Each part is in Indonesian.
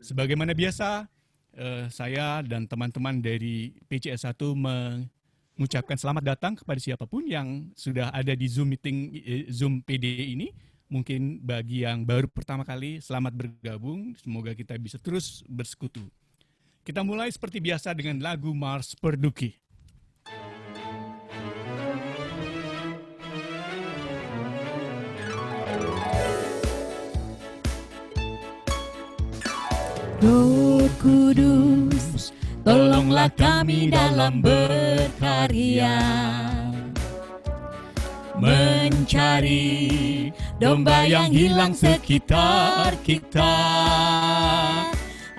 Sebagaimana biasa, saya dan teman-teman dari PCS 1 mengucapkan selamat datang kepada siapapun yang sudah ada di Zoom meeting, Zoom PD ini. Mungkin bagi yang baru pertama kali, selamat bergabung. Semoga kita bisa terus bersekutu. Kita mulai seperti biasa dengan lagu Mars Perduki. Roh Kudus, tolonglah kami dalam berkarya, mencari domba yang hilang sekitar kita,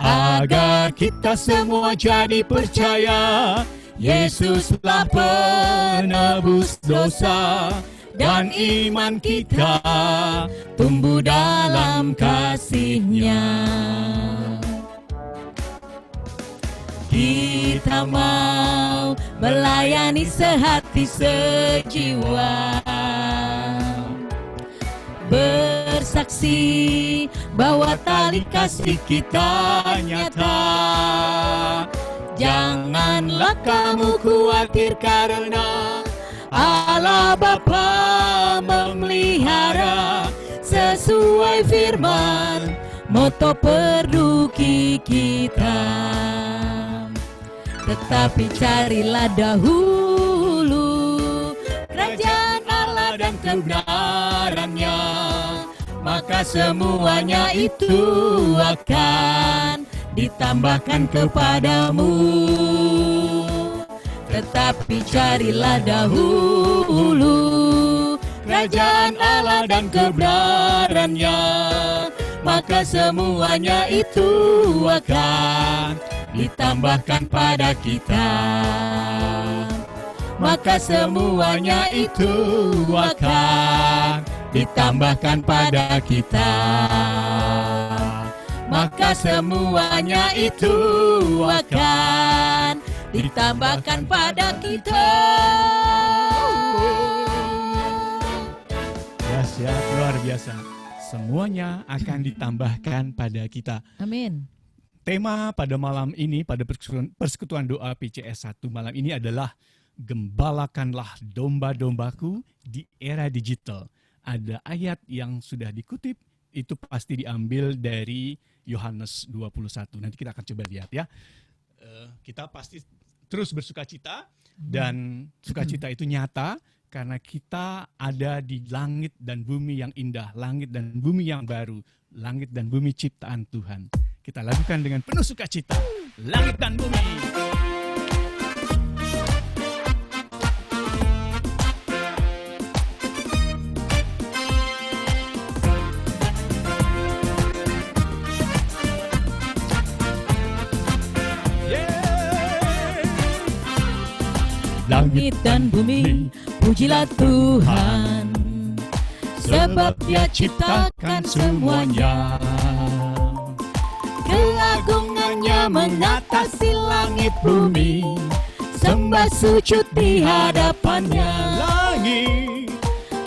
agar kita semua jadi percaya Yesuslah penebus dosa, dan iman kita tumbuh dalam kasih-Nya. Kita mau melayani sehati sejiwa, bersaksi bahwa tali kasih kita nyata. Janganlah kamu khawatir karena Allah Bapa memelihara sesuai firman moto perduki kita. Tetapi carilah dahulu kerajaan Allah dan kebenarannya, maka semuanya itu akan ditambahkan kepadamu. Tetapi carilah dahulu kerajaan Allah dan kebenarannya, maka semuanya itu akan ditambahkan pada kita. Maka semuanya itu akan ditambahkan pada kita. Maka semuanya itu akan ditambahkan pada kita. Dahsyat, luar biasa. Semuanya akan ditambahkan pada kita. Amin. Tema pada malam ini, pada persekutuan doa PCS 1 malam ini adalah Gembalakanlah domba-dombaku di era digital. Ada ayat yang sudah dikutip, itu pasti diambil dari Yohanes 21. Nanti kita akan coba lihat ya. Kita pasti terus bersukacita, dan sukacita itu nyata karena kita ada di langit dan bumi yang indah, langit dan bumi yang baru, langit dan bumi ciptaan Tuhan. Kita lakukan dengan penuh sukacita, langit dan bumi. Langit dan bumi, pujilah Tuhan, sebab Dia ciptakan semuanya. Keagungannya mengatasi langit bumi, sembah sujud di hadapannya.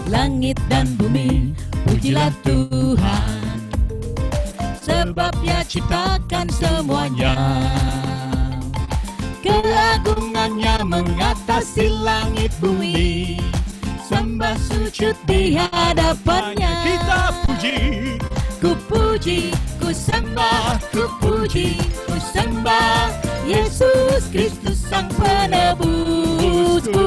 Langit dan bumi, pujilah Tuhan, sebab Dia ciptakan semuanya. Keagungannya mengatasi langit bumi, sembah sujud di hadapannya. Kita puji, ku puji, ku sembah, ku puji, ku sembah Yesus Kristus Sang Penebusku.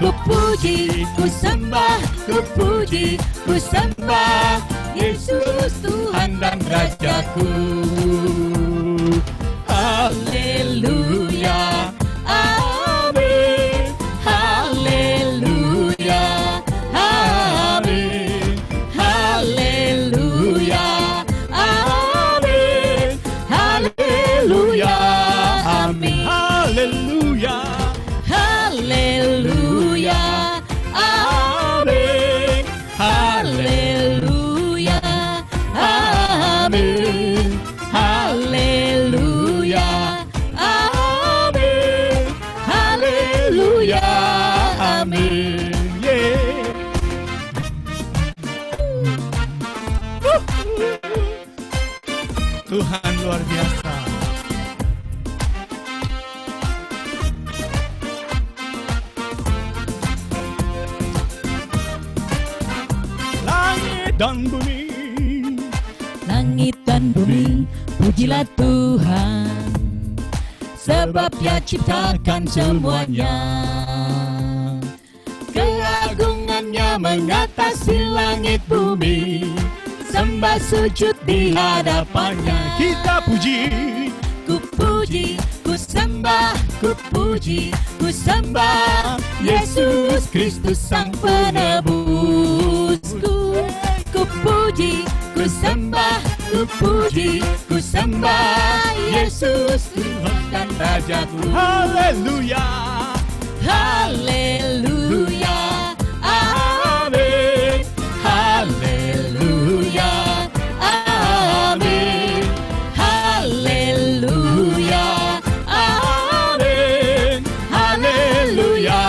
Ku puji, ku sembah, ku puji, ku sembah Yesus Tuhan dan Rajaku. Haleluya, amin, haleluya, amin, haleluya, amin, haleluya, amin, haleluya, haleluya, amin, haleluya, amin, luar biasa. Langit dan bumi, Langit dan bumi, pujilah Tuhan, sebab Dia ciptakan semuanya. Keagungannya mengatasi langit bumi, sembah sujud di hadapannya. kita puji, Ku puji, ku sembah, ku puji, ku sembah Yesus Kristus Sang Penebusku. Ku puji, ku sembah, ku puji, ku sembah Yesus Tuhan dan Rajaku. haleluya, Haleluya, amin. Haleluya, amin. Haleluya, amin. Haleluya,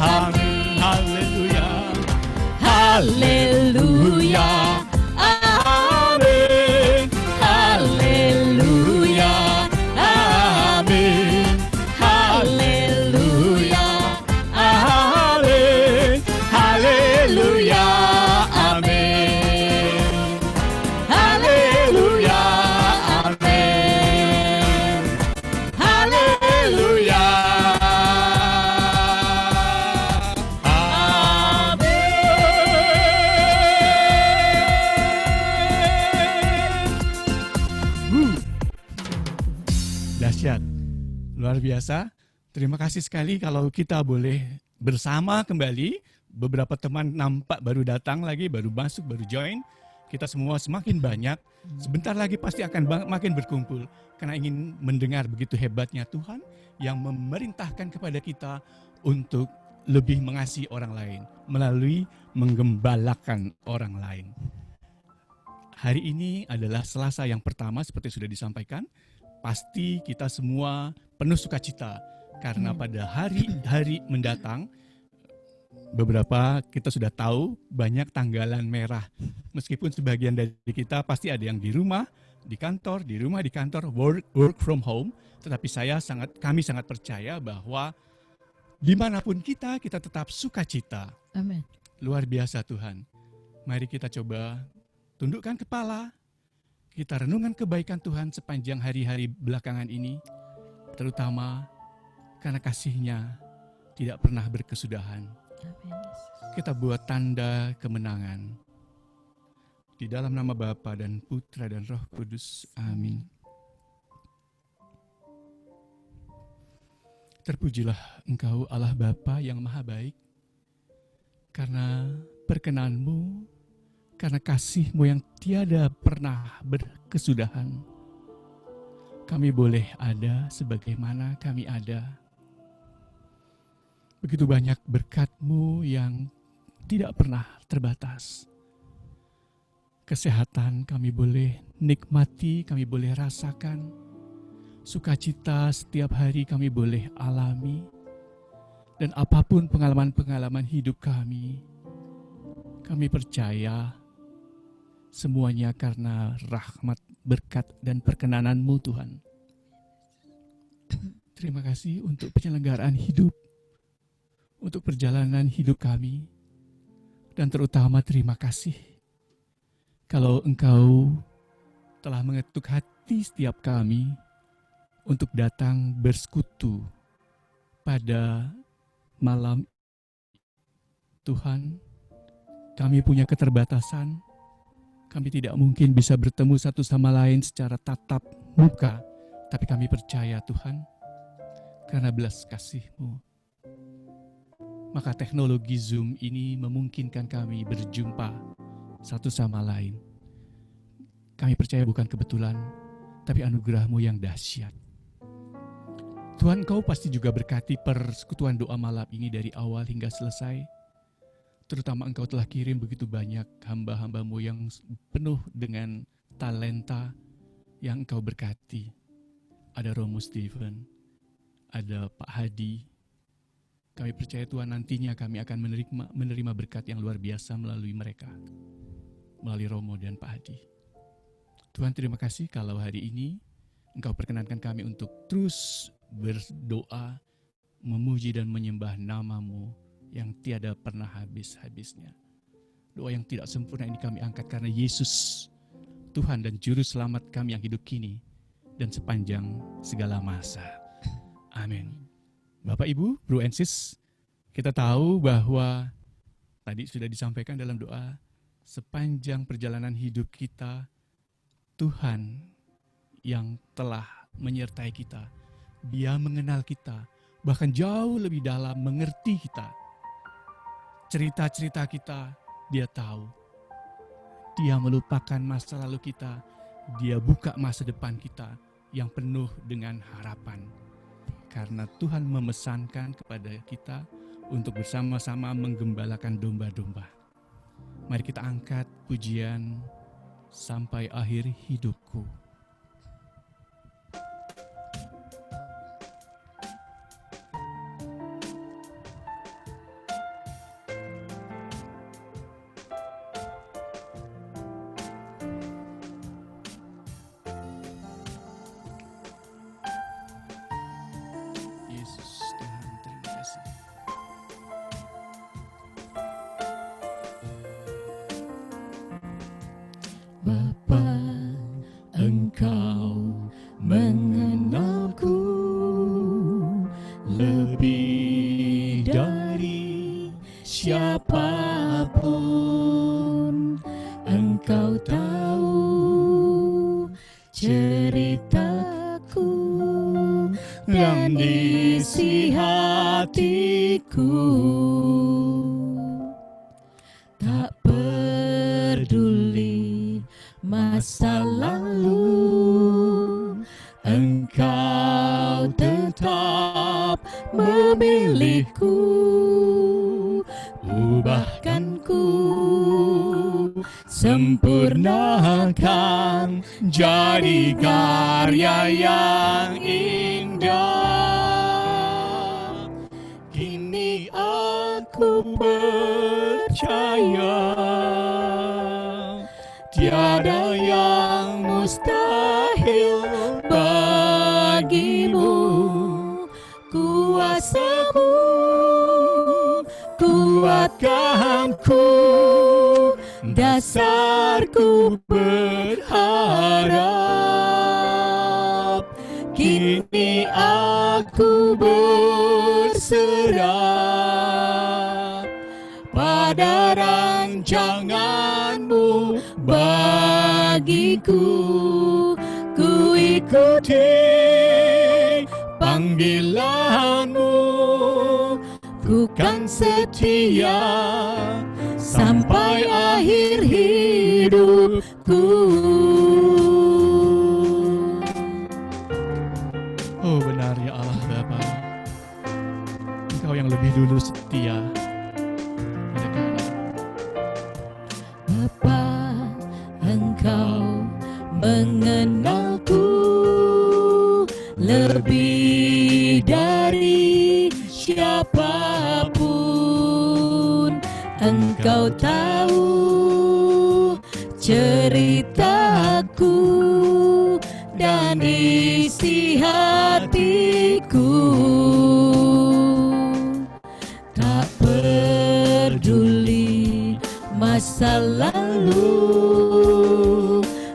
amin. haleluya, Haleluya, amin. Haleluya, amin. Haleluya, amin, haleluya, amin. Haleluya, amin. Haleluya, dahsyat, luar biasa. Terima kasih sekali kalau kita boleh bersama kembali. Beberapa teman nampak baru datang lagi, baru masuk, baru join. Kita semua semakin banyak. Sebentar lagi pasti akan makin berkumpul. Karena ingin mendengar begitu hebatnya Tuhan yang memerintahkan kepada kita untuk lebih mengasihi orang lain melalui menggembalakan orang lain. Hari ini adalah Selasa yang pertama seperti sudah disampaikan. Pasti kita semua penuh sukacita karena pada hari-hari mendatang beberapa kita sudah tahu banyak tanggalan merah. Meskipun sebagian dari kita pasti ada yang di rumah, di kantor, di rumah, di kantor, work from home. Tetapi kami sangat percaya bahwa dimanapun kita tetap sukacita. amin. Luar biasa Tuhan. Mari kita coba tundukkan kepala. Kita renungkan kebaikan Tuhan sepanjang hari-hari belakangan ini. Terutama karena kasih-Nya tidak pernah berkesudahan. Kita buat tanda kemenangan. Di dalam nama Bapa dan Putra dan Roh Kudus. Amin. Terpujilah Engkau Allah Bapa yang Maha Baik. Karena perkenan-Mu, karena kasih-Mu yang tiada pernah berkesudahan. Kami boleh ada sebagaimana kami ada. Begitu banyak berkat-Mu yang tidak pernah terbatas. Kesehatan kami boleh nikmati, kami boleh rasakan. Sukacita setiap hari kami boleh alami. Dan apapun pengalaman-pengalaman hidup kami percaya semuanya karena rahmat, berkat, dan perkenanan-Mu Tuhan. Terima kasih untuk penyelenggaraan hidup, untuk perjalanan hidup kami, dan terutama terima kasih kalau Engkau telah mengetuk hati setiap kami untuk datang bersekutu pada malam. Tuhan, kami punya keterbatasan, kami tidak mungkin bisa bertemu satu sama lain secara tatap muka, tapi kami percaya Tuhan, karena belas kasih-Mu, maka teknologi Zoom ini memungkinkan kami berjumpa satu sama lain. Kami percaya bukan kebetulan, tapi anugerah-Mu yang dahsyat. Tuhan, Engkau pasti juga berkati persekutuan doa malam ini dari awal hingga selesai. Terutama Engkau telah kirim begitu banyak hamba-hamba-Mu yang penuh dengan talenta yang Engkau berkati. Ada Romo Stephen, ada Pak Hadi. Kami percaya Tuhan nantinya kami akan menerima berkat yang luar biasa melalui mereka. Melalui Romo dan Pak Hadi. Tuhan, terima kasih kalau hari ini Engkau perkenankan kami untuk terus berdoa, memuji dan menyembah nama-Mu yang tiada pernah habis-habisnya. Doa yang tidak sempurna ini kami angkat karena Yesus, Tuhan dan Juru Selamat kami yang hidup kini dan sepanjang segala masa. Amin. Bapak, Ibu, Bro and Sis, kita tahu bahwa tadi sudah disampaikan dalam doa, sepanjang perjalanan hidup kita, Tuhan yang telah menyertai kita. Dia mengenal kita, bahkan jauh lebih dalam mengerti kita. Cerita-cerita kita, Dia tahu. Dia melupakan masa lalu kita, Dia buka masa depan kita yang penuh dengan harapan. Karena Tuhan memesankan kepada kita untuk bersama-sama menggembalakan domba-domba. Mari kita angkat pujian sampai akhir hidupku. Yesus, Tuhan, terima kasih. Bapa, Engkau mengenalku lebih dari siapapun. Engkau tahu ceritaku dan isi hatiku. Tak peduli masa lalu, Engkau tetap memilihku. Ubahkanku, sempurnakan jadi karya yang indah. Kini aku percaya tiada yang mustahil bagimu. Kuasa-Mu kuatkanku, dasarku berharap. Kini aku berserah pada rancangan-Mu bagiku. Ku ikuti panggilan-Mu, ku kan setia sampai akhir hidupku. Oh, benar ya Allah Bapa, Engkau yang lebih dulu setia pada kami. Bapa, Engkau mengenalku lebih dari siapapun. Engkau tahu ceritaku dan isi hatiku. Tak peduli masa lalu,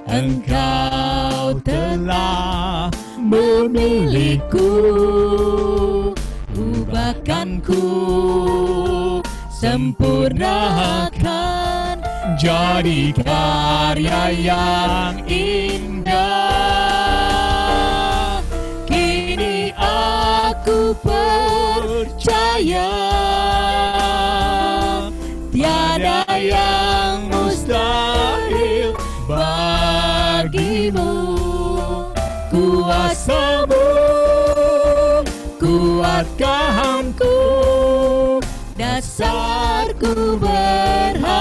Engkau telah memilihku. Ubahkanku, sempurnakan jadi karya yang indah. Kini aku percaya tiada yang mustahil bagimu. Kuasa-Mu kuatkanku, dasarku berharap.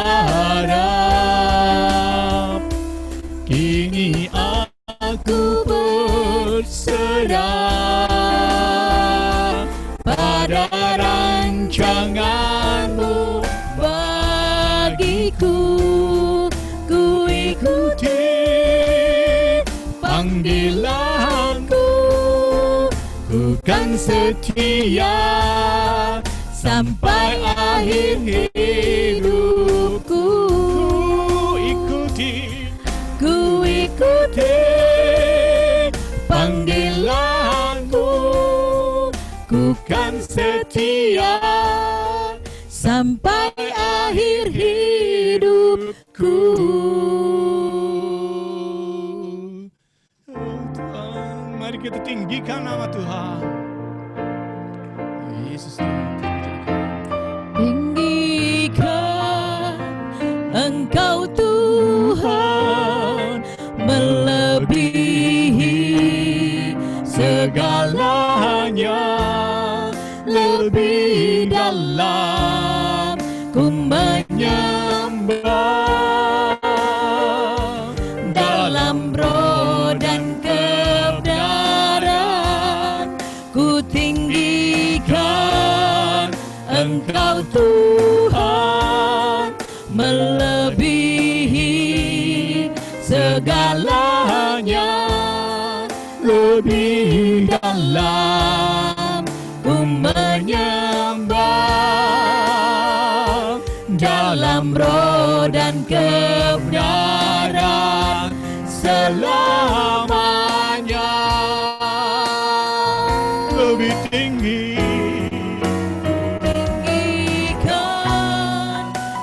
Kini aku berserah pada rancangan-Mu bagiku. Ku ikuti panggilanku, ku kan setia sampai akhir hidupku. Ku ikuti panggilanku, ku kan setia sampai akhir hidupku. Oh Tuhan, mari kita tinggikan nama Tuhan. Yesus Tuhan. Tinggikan Engkau Tuhan, melebihi segalanya, lebih dalam ku menyembah, dalam roh dan kebenaran ku tinggikan Engkau Tuhan, melebihi segalanya, lebih dalam ku menyembah, dalam roh dan kebenaran selamanya. Lebih tinggi tinggikan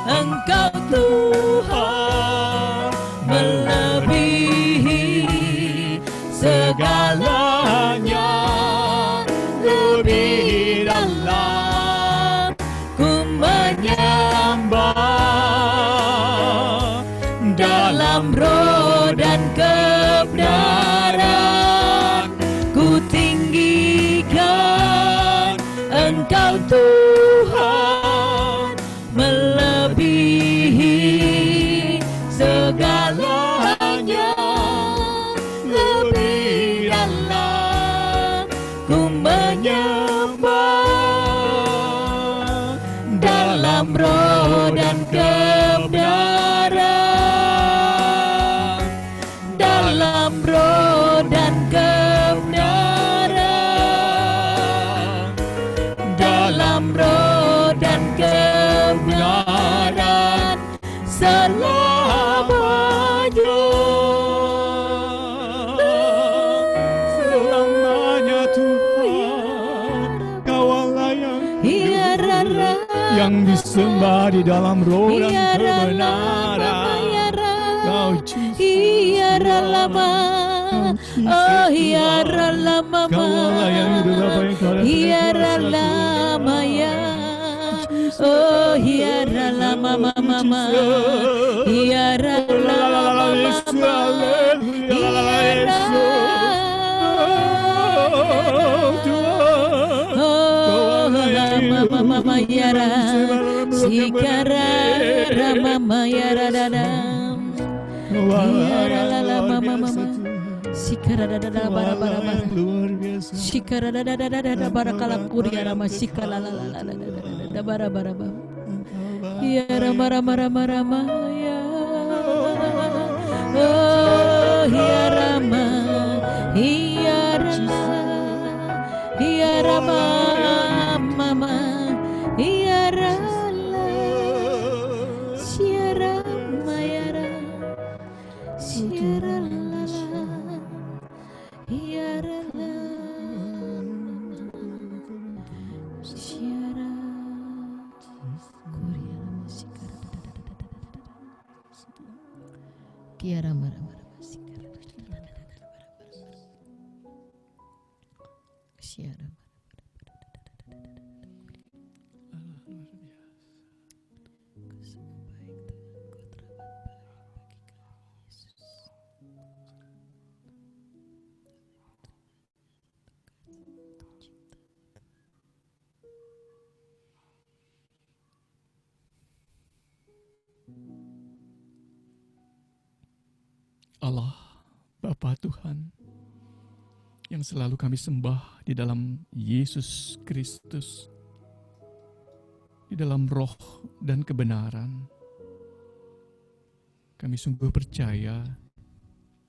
Engkau Tuhan, melebihi segalanya, lebih dalam ku menyembah, dalam roh dan kebenaran ku tinggikan Engkau Tuhan, melebihi segalanya, lebih dalam ku menyembah, dalam roh dan kebenaran, dalam roh dan kebenaran, dalam roh dan kebenaran selamanya. Selamanya Tuhan, Kaulah yang disembah di dalam roh dan kebenaran. Kau Oh hiara lama, Kaulah yang hidup apa yang kau hiara lama ya. Oh hiara lama mama, hiara lama hiara. Oh mama hiara, sikara mama hiara dadam, hiara lama mama. Sikara dada bara bara bara, sikara dada bara kalang kuria rama sikala la la la la bara bara bara, ya rama rama rama rama ya, oh ya rama, ya rama mama, ya rala, siara mayara, siara. Kiara marah-marah masih Siara Allah, Bapa Tuhan, yang selalu kami sembah di dalam Yesus Kristus, di dalam roh dan kebenaran. Kami sungguh percaya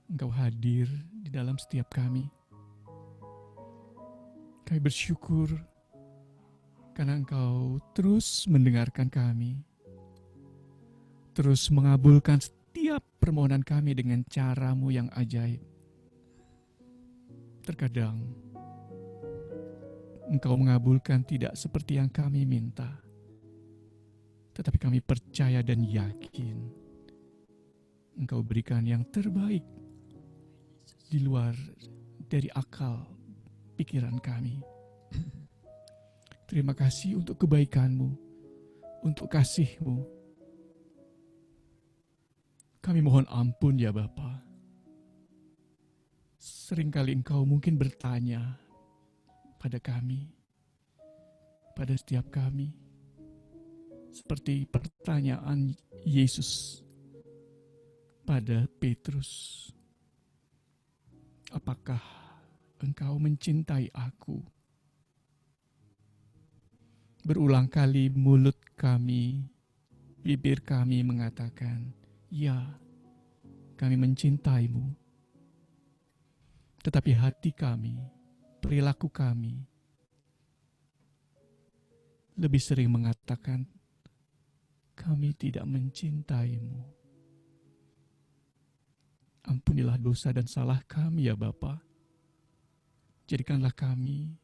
Engkau hadir di dalam setiap kami. Kami bersyukur karena Engkau terus mendengarkan kami, terus mengabulkan setiap permohonan kami dengan cara-Mu yang ajaib. Terkadang Engkau mengabulkan tidak seperti yang kami minta, tetapi kami percaya dan yakin Engkau berikan yang terbaik di luar dari akal pikiran kami. Terima kasih untuk kebaikan-Mu, untuk kasih-Mu. Kami mohon ampun ya Bapa. Seringkali Engkau mungkin bertanya pada kami, pada setiap kami, seperti pertanyaan Yesus pada Petrus. Apakah Engkau mencintai aku? Berulang kali mulut kami, bibir kami mengatakan, ya, kami mencintaimu. Tetapi hati kami, perilaku kami, lebih sering mengatakan, kami tidak mencintaimu. Ampunilah dosa dan salah kami ya Bapa. Jadikanlah kami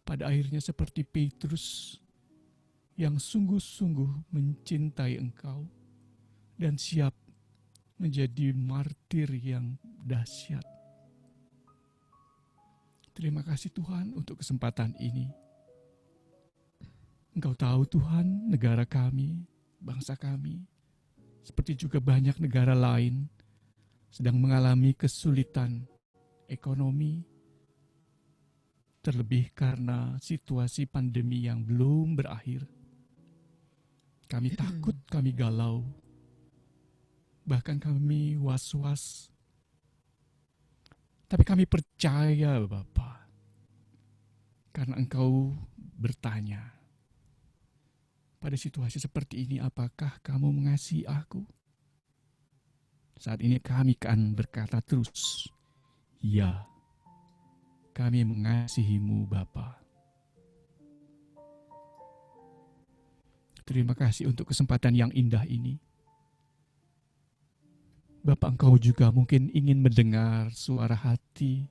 pada akhirnya seperti Petrus yang sungguh-sungguh mencintai Engkau dan siap menjadi martir yang dahsyat. Terima kasih Tuhan untuk kesempatan ini. Engkau tahu Tuhan, negara kami, bangsa kami, seperti juga banyak negara lain sedang mengalami kesulitan ekonomi, terlebih karena situasi pandemi yang belum berakhir. Kami takut, kami galau, bahkan kami was-was. Tapi kami percaya Bapa, karena Engkau bertanya, pada situasi seperti ini apakah kamu mengasihi aku? Saat ini kami akan berkata terus, ya, kami mengasihimu Bapa. Terima kasih untuk kesempatan yang indah ini. Bapak, Engkau juga mungkin ingin mendengar suara hati,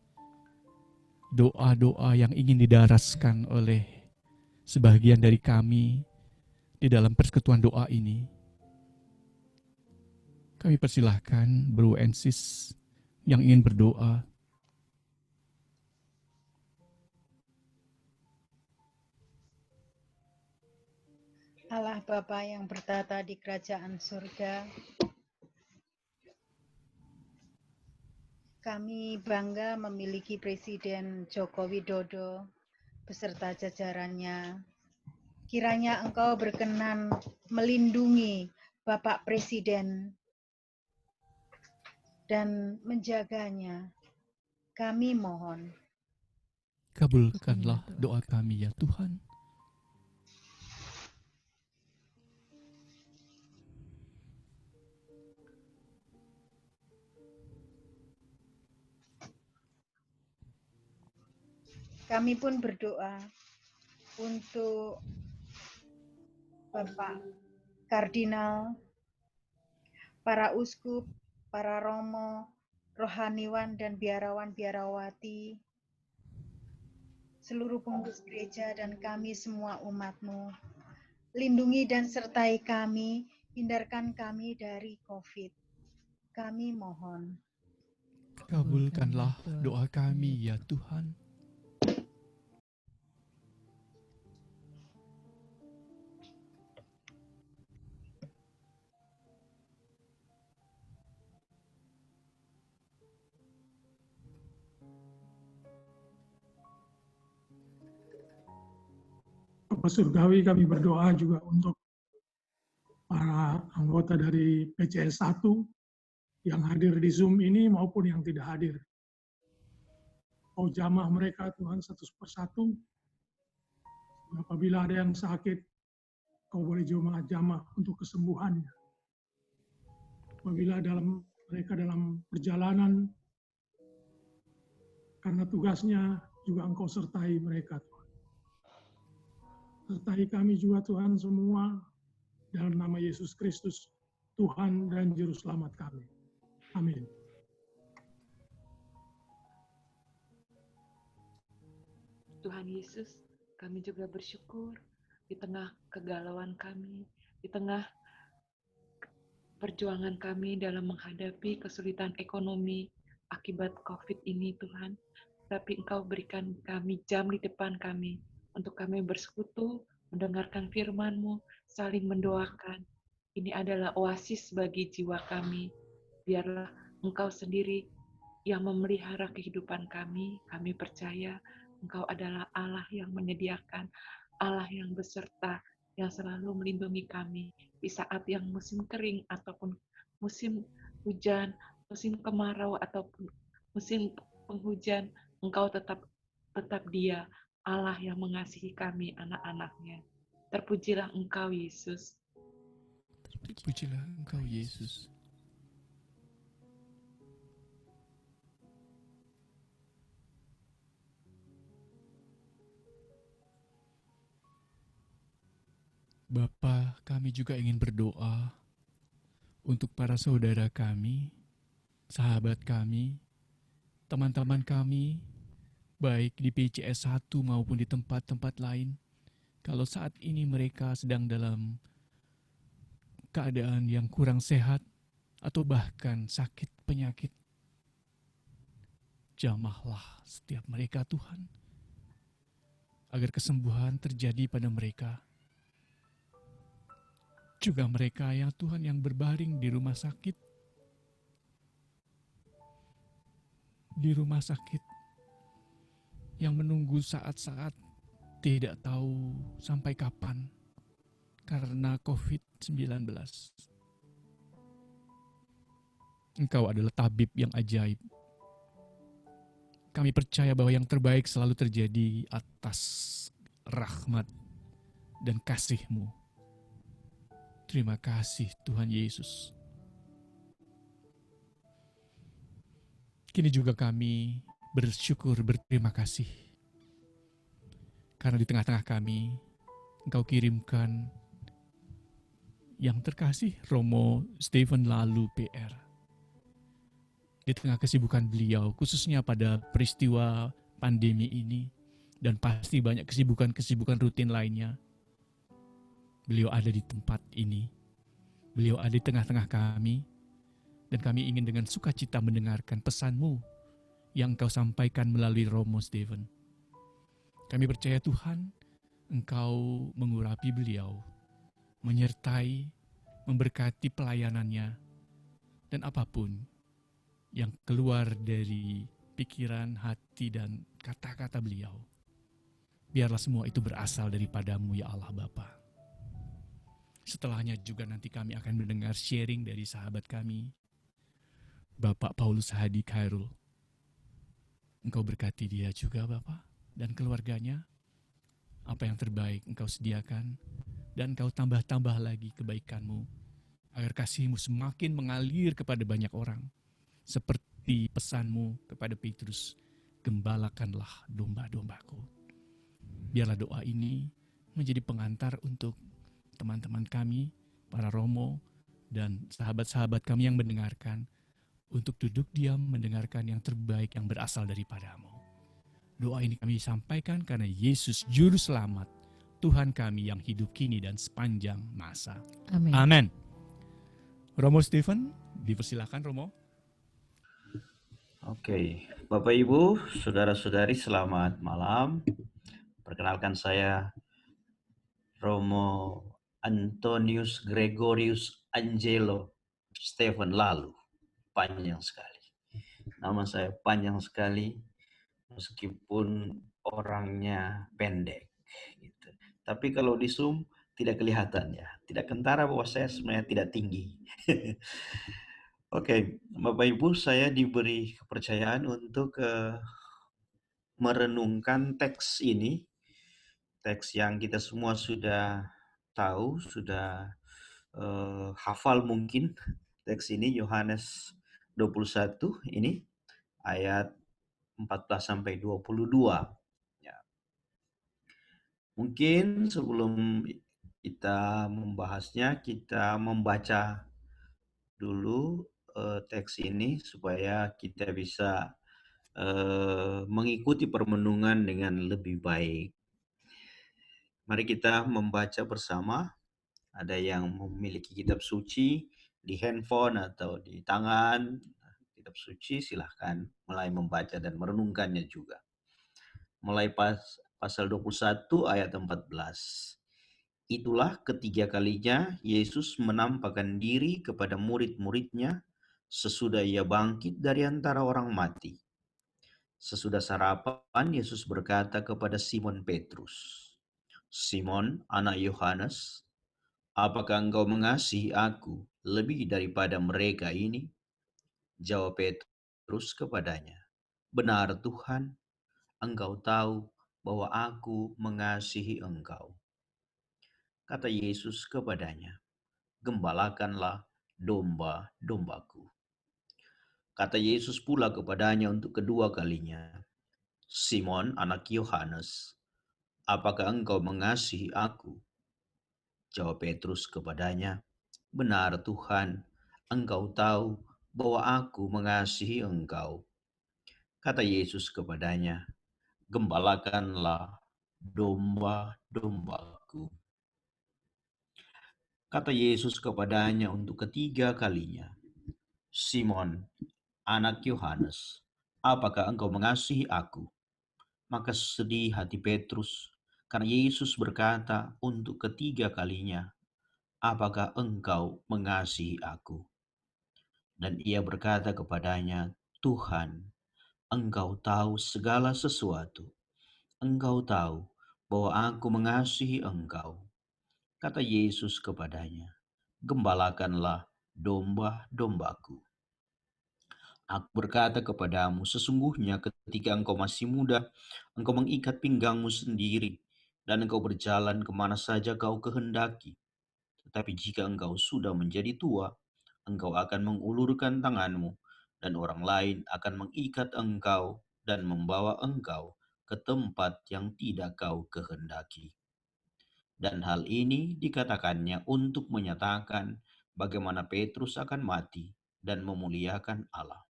doa-doa yang ingin didaraskan oleh sebagian dari kami di dalam persekutuan doa ini. Kami persilahkan Bro and Sis yang ingin berdoa. Allah Bapa yang bertata di kerajaan surga, kami bangga memiliki Presiden Joko Widodo beserta jajarannya. Kiranya Engkau berkenan melindungi Bapak Presiden dan menjaganya. Kami mohon. Kabulkanlah doa kami ya Tuhan. Kami pun berdoa untuk Bapak Kardinal, para uskup, para romo, rohaniwan dan biarawan-biarawati, seluruh pengurus gereja dan kami semua umat-Mu. Lindungi dan sertai kami, hindarkan kami dari COVID. Kami mohon. Kabulkanlah doa kami ya Tuhan. Bapak Surgawi, kami berdoa juga untuk para anggota dari PCS 1 yang hadir di Zoom ini maupun yang tidak hadir. Kau jamah mereka Tuhan satu persatu. Apabila ada yang sakit, Kau boleh jamah untuk kesembuhannya. Apabila mereka dalam perjalanan karena tugasnya juga Engkau sertai mereka, Tuhan. Sertai kami juga, Tuhan, semua, dalam nama Yesus Kristus, Tuhan dan Juru Selamat kami. Amin. Tuhan Yesus, kami juga bersyukur di tengah kegalauan kami, di tengah perjuangan kami dalam menghadapi kesulitan ekonomi akibat COVID ini, Tuhan. Tapi Engkau berikan kami jam di depan kami, untuk kami bersekutu, mendengarkan firman-Mu, saling mendoakan. Ini adalah oasis bagi jiwa kami. Biarlah Engkau sendiri yang memelihara kehidupan kami. Kami percaya Engkau adalah Allah yang menyediakan, Allah yang beserta, yang selalu melindungi kami di saat yang musim kering ataupun musim hujan, musim kemarau ataupun musim penghujan. Engkau tetap Dia, Allah yang mengasihi kami, anak-anaknya. Terpujilah Engkau, Yesus. Pujilah Engkau, Yesus. Bapa, kami juga ingin berdoa untuk para saudara kami, sahabat kami, teman-teman kami, baik di PCS 1 maupun di tempat-tempat lain. Kalau saat ini mereka sedang dalam keadaan yang kurang sehat atau bahkan sakit penyakit, jamahlah setiap mereka, Tuhan, agar kesembuhan terjadi pada mereka. Juga mereka yang Tuhan yang berbaring di rumah sakit, yang menunggu saat-saat tidak tahu sampai kapan karena COVID-19. Engkau adalah tabib yang ajaib. Kami percaya bahwa yang terbaik selalu terjadi atas rahmat dan kasih-Mu. Terima kasih Tuhan Yesus. Kini juga kami bersyukur, berterima kasih. Karena di tengah-tengah kami, Engkau kirimkan yang terkasih Romo Stephen Lalu PR. Di tengah kesibukan beliau, khususnya pada peristiwa pandemi ini, dan pasti banyak kesibukan-kesibukan rutin lainnya, beliau ada di tempat ini. Beliau ada di tengah-tengah kami, dan kami ingin dengan sukacita mendengarkan pesan-Mu yang Engkau sampaikan melalui Romo Stephen. Kami percaya Tuhan, Engkau mengurapi beliau, menyertai, memberkati pelayanannya, dan apapun yang keluar dari pikiran, hati, dan kata-kata beliau, biarlah semua itu berasal daripada-Mu ya Allah Bapa. Setelahnya juga nanti kami akan mendengar sharing dari sahabat kami, Bapak Paulus Hadi Khairul. Engkau berkati dia juga Bapak dan keluarganya. Apa yang terbaik Engkau sediakan dan Engkau tambah-tambah lagi kebaikan-Mu agar kasih-Mu semakin mengalir kepada banyak orang. Seperti pesan-Mu kepada Petrus, gembalakanlah domba-dombaku. Biarlah doa ini menjadi pengantar untuk teman-teman kami, para Romo, dan sahabat-sahabat kami yang mendengarkan, untuk duduk diam mendengarkan yang terbaik yang berasal daripada-Mu. Doa ini kami sampaikan karena Yesus Juru Selamat, Tuhan kami yang hidup kini dan sepanjang masa. Amin. Amin. Romo Stephen, dipersilakan Romo. Oke, Bapak Ibu, Saudara-saudari, selamat malam. Perkenalkan saya Romo Antonius Gregorius Angelo Stephen Lalu. Panjang sekali. Nama saya panjang sekali, meskipun orangnya pendek. Gitu. Tapi kalau di Zoom tidak kelihatan ya. Tidak kentara bahwa saya sebenarnya tidak tinggi. Oke, Bapak Ibu, saya diberi kepercayaan untuk merenungkan teks ini. Teks yang kita semua sudah tahu, sudah hafal mungkin. Teks ini Yohanes 21 ini ayat 14-22. Ya. Mungkin sebelum kita membahasnya, kita membaca dulu teks ini supaya kita bisa mengikuti permenungan dengan lebih baik. Mari kita membaca bersama. Ada yang memiliki kitab suci di handphone atau di tangan, kitab suci, silahkan mulai membaca dan merenungkannya juga. Mulai pasal 21 ayat 14. Itulah ketiga kalinya Yesus menampakkan diri kepada murid-muridnya sesudah ia bangkit dari antara orang mati. Sesudah sarapan, Yesus berkata kepada Simon Petrus, "Simon, anak Yohanes, apakah engkau mengasihi aku lebih daripada mereka ini?" Jawab Petrus kepadanya, "Benar Tuhan, engkau tahu bahwa aku mengasihi engkau." Kata Yesus kepadanya, "Gembalakanlah domba-dombaku." Kata Yesus pula kepadanya untuk kedua kalinya, "Simon, anak Yohanes, apakah engkau mengasihi aku?" Jawab Petrus kepadanya, "Benar Tuhan, engkau tahu bahwa aku mengasihi engkau." Kata Yesus kepadanya, "Gembalakanlah domba-dombaku." Kata Yesus kepadanya untuk ketiga kalinya, "Simon, anak Yohanes, apakah engkau mengasihi aku?" Maka sedih hati Petrus karena Yesus berkata untuk ketiga kalinya, "Apakah engkau mengasihi aku?" Dan ia berkata kepadanya, "Tuhan, engkau tahu segala sesuatu. Engkau tahu bahwa aku mengasihi engkau." Kata Yesus kepadanya, "Gembalakanlah domba-dombaku. Aku berkata kepadamu, sesungguhnya ketika engkau masih muda, engkau mengikat pinggangmu sendiri, dan engkau berjalan kemana saja kau kehendaki. Tetapi jika engkau sudah menjadi tua, engkau akan mengulurkan tanganmu, dan orang lain akan mengikat engkau dan membawa engkau ke tempat yang tidak kau kehendaki." Dan hal ini dikatakannya untuk menyatakan bagaimana Petrus akan mati dan memuliakan Allah.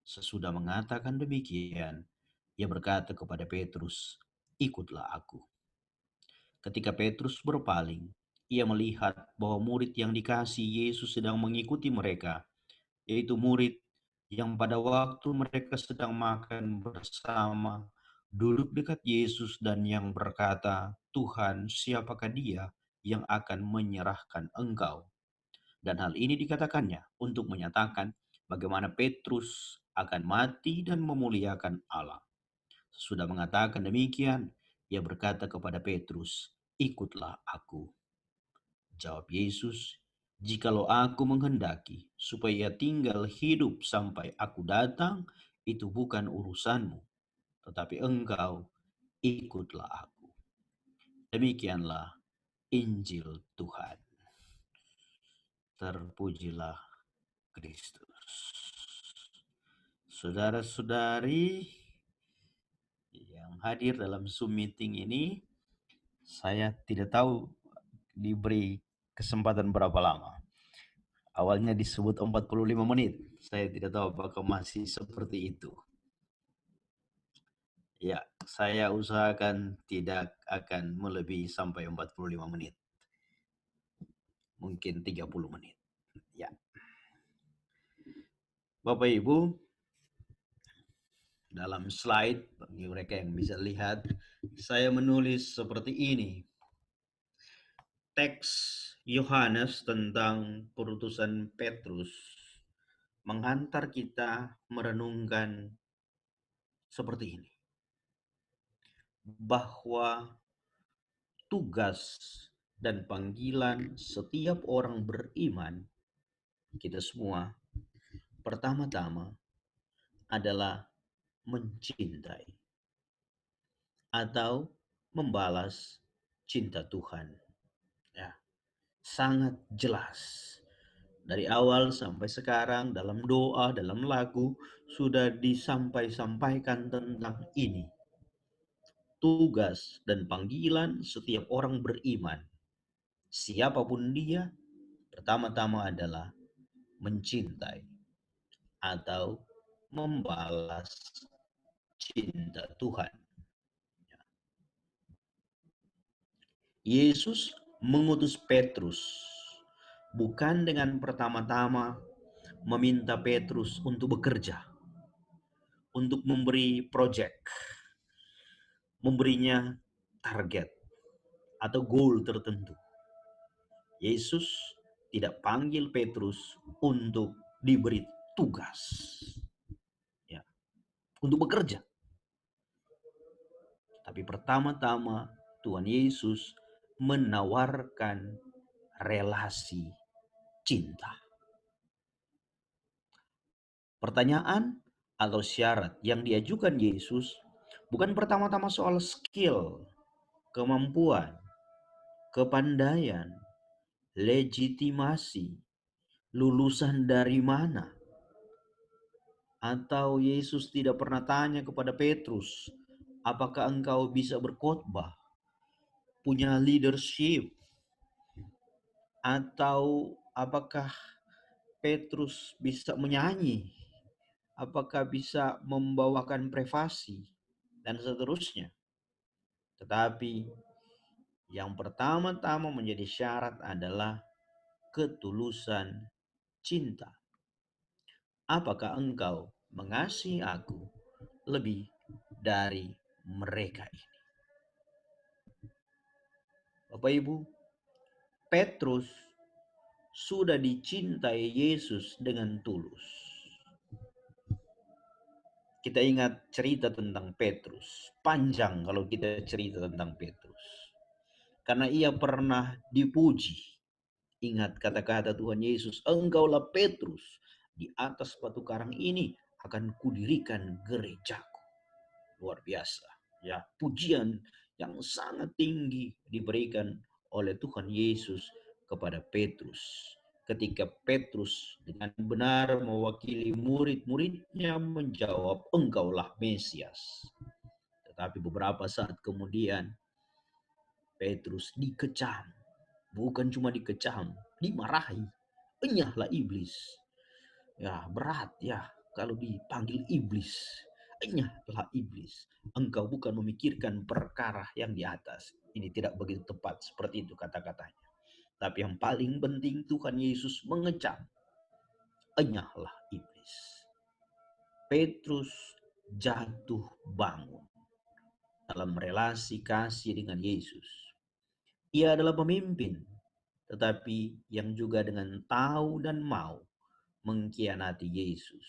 Sesudah mengatakan demikian, ia berkata kepada Petrus, "Ikutlah aku." Ketika Petrus berpaling, ia melihat bahwa murid yang dikasihi Yesus sedang mengikuti mereka, yaitu murid yang pada waktu mereka sedang makan bersama, duduk dekat Yesus dan yang berkata, "Tuhan, siapakah dia yang akan menyerahkan engkau?" Dan hal ini dikatakannya untuk menyatakan bagaimana Petrus akan mati dan memuliakan Allah. Sudah mengatakan demikian, ia berkata kepada Petrus, "Ikutlah aku." Jawab Yesus, "Jikalau aku menghendaki supaya ia tinggal hidup sampai aku datang, itu bukan urusanmu. Tetapi engkau ikutlah aku." Demikianlah Injil Tuhan. Terpujilah Kristus. Saudara-saudari yang hadir dalam Zoom meeting ini, saya tidak tahu diberi kesempatan berapa lama. Awalnya disebut 45 menit. Saya tidak tahu apakah masih seperti itu. Ya, saya usahakan tidak akan melebihi sampai 45 menit. Mungkin 30 menit. Ya. Bapak Ibu, dalam slide bagi mereka yang bisa lihat, saya menulis seperti ini. Teks Yohanes tentang perutusan Petrus menghantar kita merenungkan seperti ini, bahwa tugas dan panggilan setiap orang beriman, kita semua, pertama-tama adalah mencintai atau membalas cinta Tuhan. Ya, sangat jelas Dari awal sampai sekarang dalam doa, dalam lagu sudah disampaikan tentang ini. Tugas dan panggilan setiap orang beriman, siapapun dia, pertama-tama adalah mencintai atau membalas cinta Tuhan. Yesus mengutus Petrus bukan dengan pertama-tama meminta Petrus untuk bekerja, untuk memberi proyek, memberinya target atau goal tertentu. Yesus tidak panggil Petrus untuk diberi tugas, ya, untuk bekerja. Tapi pertama-tama Tuhan Yesus menawarkan relasi cinta. Pertanyaan atau syarat yang diajukan Yesus bukan pertama-tama soal skill, kemampuan, kepandaian, legitimasi, lulusan dari mana. Atau Yesus tidak pernah tanya kepada Petrus, apakah engkau bisa berkhotbah, punya leadership, atau apakah Petrus bisa menyanyi, apakah bisa membawakan privasi, dan seterusnya. Tetapi yang pertama-tama menjadi syarat adalah ketulusan cinta. Apakah engkau mengasihi aku lebih dari mereka ini? Bapak Ibu, Petrus sudah dicintai Yesus dengan tulus. Kita ingat cerita tentang Petrus. Panjang kalau kita cerita tentang Petrus. Karena ia pernah dipuji. Ingat kata-kata Tuhan Yesus, engkaulah Petrus, di atas batu karang ini akan kudirikan gerejaku. Luar biasa. Ya, pujian yang sangat tinggi diberikan oleh Tuhan Yesus kepada Petrus. Ketika Petrus dengan benar mewakili murid-muridnya menjawab, engkaulah Mesias. Tetapi beberapa saat kemudian Petrus dikecam. Bukan cuma dikecam, dimarahi. Enyahlah iblis. Ya, berat ya kalau dipanggil iblis. Enyahlah iblis. Engkau bukan memikirkan perkara yang di atas. Ini tidak begitu tepat seperti itu kata-katanya. Tapi yang paling penting Tuhan Yesus mengecam. Enyahlah iblis. Petrus jatuh bangun dalam relasi kasih dengan Yesus. Ia adalah pemimpin, tetapi yang juga dengan tahu dan mau mengkhianati Yesus.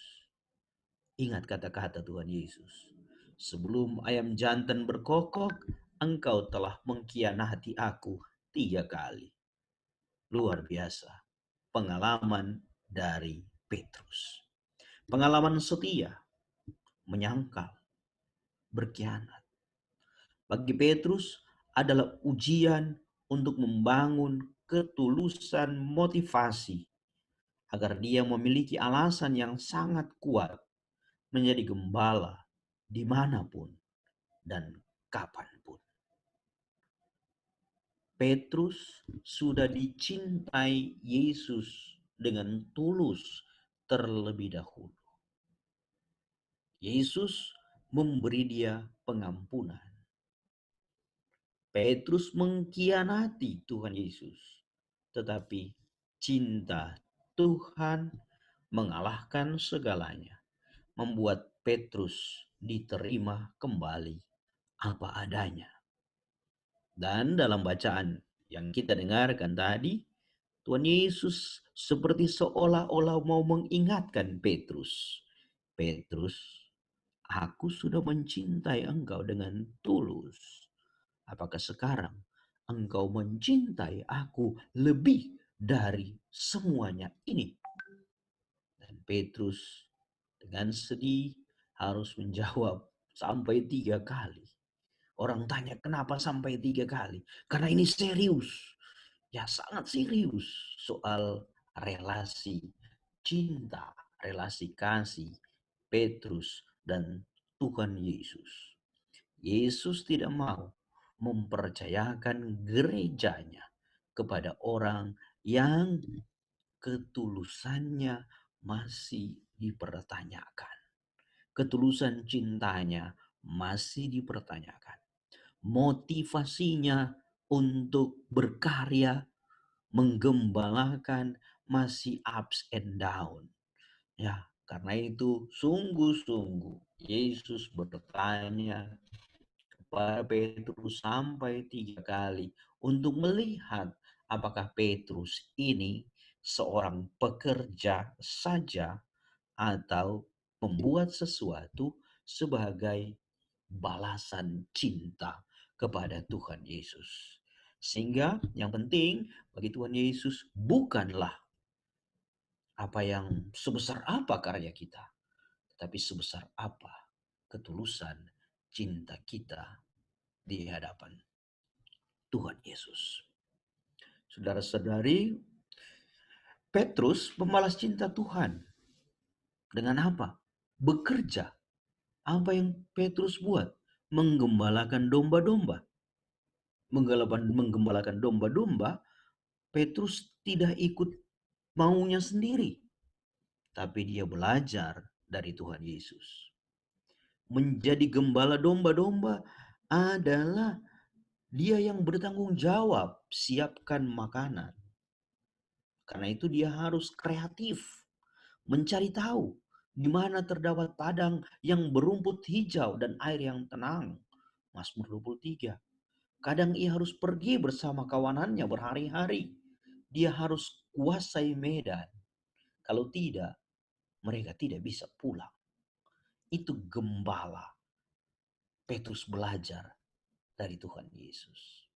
Ingat kata-kata Tuhan Yesus. Sebelum ayam jantan berkokok, engkau telah mengkhianati aku 3 kali. Luar biasa. Pengalaman dari Petrus. Pengalaman setia, menyangkal, berkhianat. Bagi Petrus adalah ujian untuk membangun ketulusan motivasi agar dia memiliki alasan yang sangat kuat menjadi gembala dimanapun dan kapanpun. Petrus sudah dicintai Yesus dengan tulus terlebih dahulu. Yesus memberi dia pengampunan. Petrus mengkhianati Tuhan Yesus, tetapi cinta Tuhan mengalahkan segalanya, membuat Petrus diterima kembali apa adanya. Dan dalam bacaan yang kita dengarkan tadi, Tuhan Yesus seperti seolah-olah mau mengingatkan Petrus. Petrus, aku sudah mencintai engkau dengan tulus. Apakah sekarang engkau mencintai aku lebih dari semuanya ini? Dan Petrus dengan sedih harus menjawab sampai 3 kali. Orang tanya kenapa sampai 3 kali? Karena ini serius. Ya sangat serius soal relasi cinta, relasi kasih Petrus dan Tuhan Yesus. Yesus tidak mau mempercayakan gerejanya kepada orang yang ketulusannya masih dipertanyakan. Ketulusan cintanya masih dipertanyakan. Motivasinya untuk berkarya, menggembalakan masih ups and down. Ya, karena itu sungguh-sungguh Yesus bertanya kepada Petrus sampai 3 kali untuk melihat apakah Petrus ini seorang pekerja saja atau membuat sesuatu sebagai balasan cinta kepada Tuhan Yesus. Sehingga yang penting bagi Tuhan Yesus bukanlah apa yang sebesar apa karya kita, tetapi sebesar apa ketulusan cinta kita di hadapan Tuhan Yesus. Saudara-saudari, Petrus membalas cinta Tuhan dengan apa? Bekerja. Apa yang Petrus buat? Menggembalakan domba-domba. Menggembalakan domba-domba, Petrus tidak ikut maunya sendiri, tapi dia belajar dari Tuhan Yesus. Menjadi gembala domba-domba adalah dia yang bertanggung jawab siapkan makanan. Karena itu dia harus kreatif, mencari tahu di mana terdapat padang yang berumput hijau dan air yang tenang. Mazmur 23. Kadang ia harus pergi bersama kawanannya berhari-hari. Dia harus kuasai medan. Kalau tidak, mereka tidak bisa pulang. Itu gembala. Petrus belajar dari Tuhan Yesus.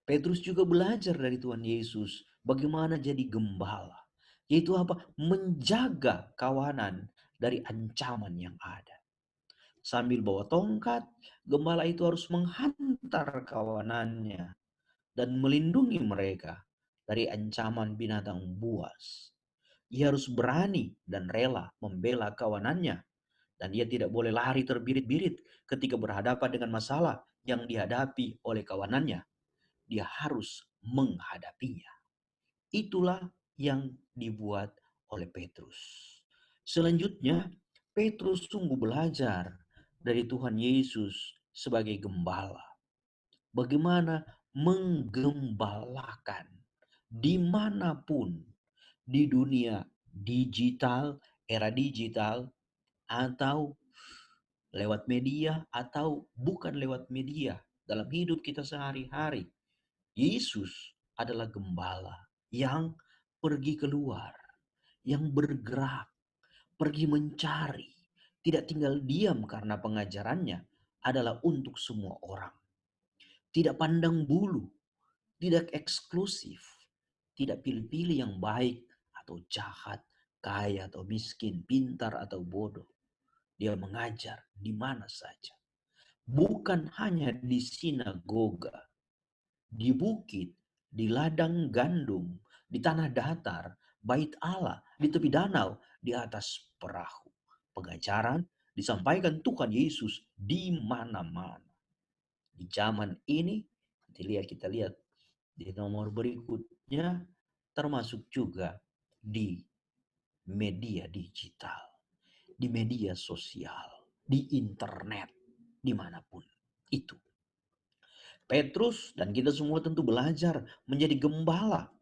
Petrus juga belajar dari Tuhan Yesus bagaimana jadi gembala. Yaitu apa? Menjaga kawanan dari ancaman yang ada. Sambil bawa tongkat, gembala itu harus menghantar kawanannya dan melindungi mereka dari ancaman binatang buas. Ia harus berani dan rela membela kawanannya. Dan ia tidak boleh lari terbirit-birit ketika berhadapan dengan masalah yang dihadapi oleh kawanannya. Dia harus menghadapinya. Itulah yang dibuat oleh Petrus. Selanjutnya, Petrus sungguh belajar dari Tuhan Yesus sebagai gembala. Bagaimana menggembalakan dimanapun di dunia digital, era digital, atau lewat media atau bukan lewat media dalam hidup kita sehari-hari. Yesus adalah gembala yang pergi keluar, yang bergerak, pergi mencari, tidak tinggal diam karena pengajarannya adalah untuk semua orang. Tidak pandang bulu, tidak eksklusif, tidak pilih-pilih yang baik atau jahat, kaya atau miskin, pintar atau bodoh. Dia mengajar di mana saja. Bukan hanya di sinagoga, di bukit, di ladang gandum, di tanah datar, bait Allah, di tepi danau, di atas perahu. Pengajaran disampaikan Tuhan Yesus di mana-mana. Di zaman ini, kita lihat di nomor berikutnya, termasuk juga di media digital, di media sosial, di internet, dimanapun itu. Petrus dan kita semua tentu belajar menjadi gembala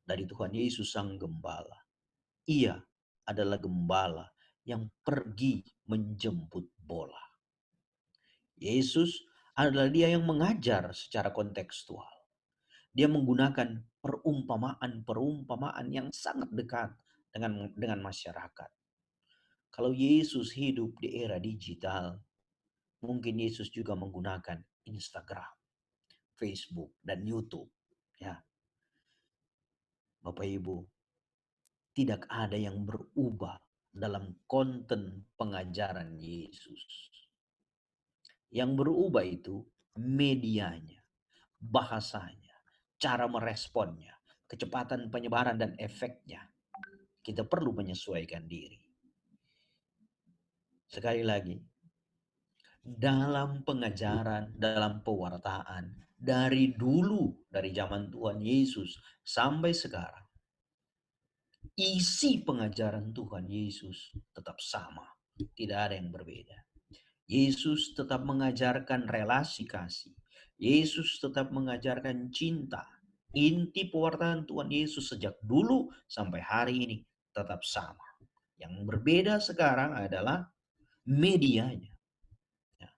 dari Tuhan Yesus sang gembala. Ia adalah gembala yang pergi menjemput bola. Yesus adalah dia yang mengajar secara kontekstual. Dia menggunakan perumpamaan-perumpamaan yang sangat dekat dengan masyarakat. Kalau Yesus hidup di era digital, mungkin Yesus juga menggunakan Instagram, Facebook, dan YouTube. Ya, Bapak Ibu, tidak ada yang berubah dalam konten pengajaran Yesus. Yang berubah itu medianya, bahasanya, cara meresponnya, kecepatan penyebaran dan efeknya. Kita perlu menyesuaikan diri. Sekali lagi, dalam pengajaran, dalam pewartaan, dari dulu, dari zaman Tuhan Yesus sampai sekarang, isi pengajaran Tuhan Yesus tetap sama, tidak ada yang berbeda. Yesus tetap mengajarkan relasi kasih. Yesus tetap mengajarkan cinta. Inti pewartaan Tuhan Yesus sejak dulu sampai hari ini tetap sama. Yang berbeda sekarang adalah medianya. Ya,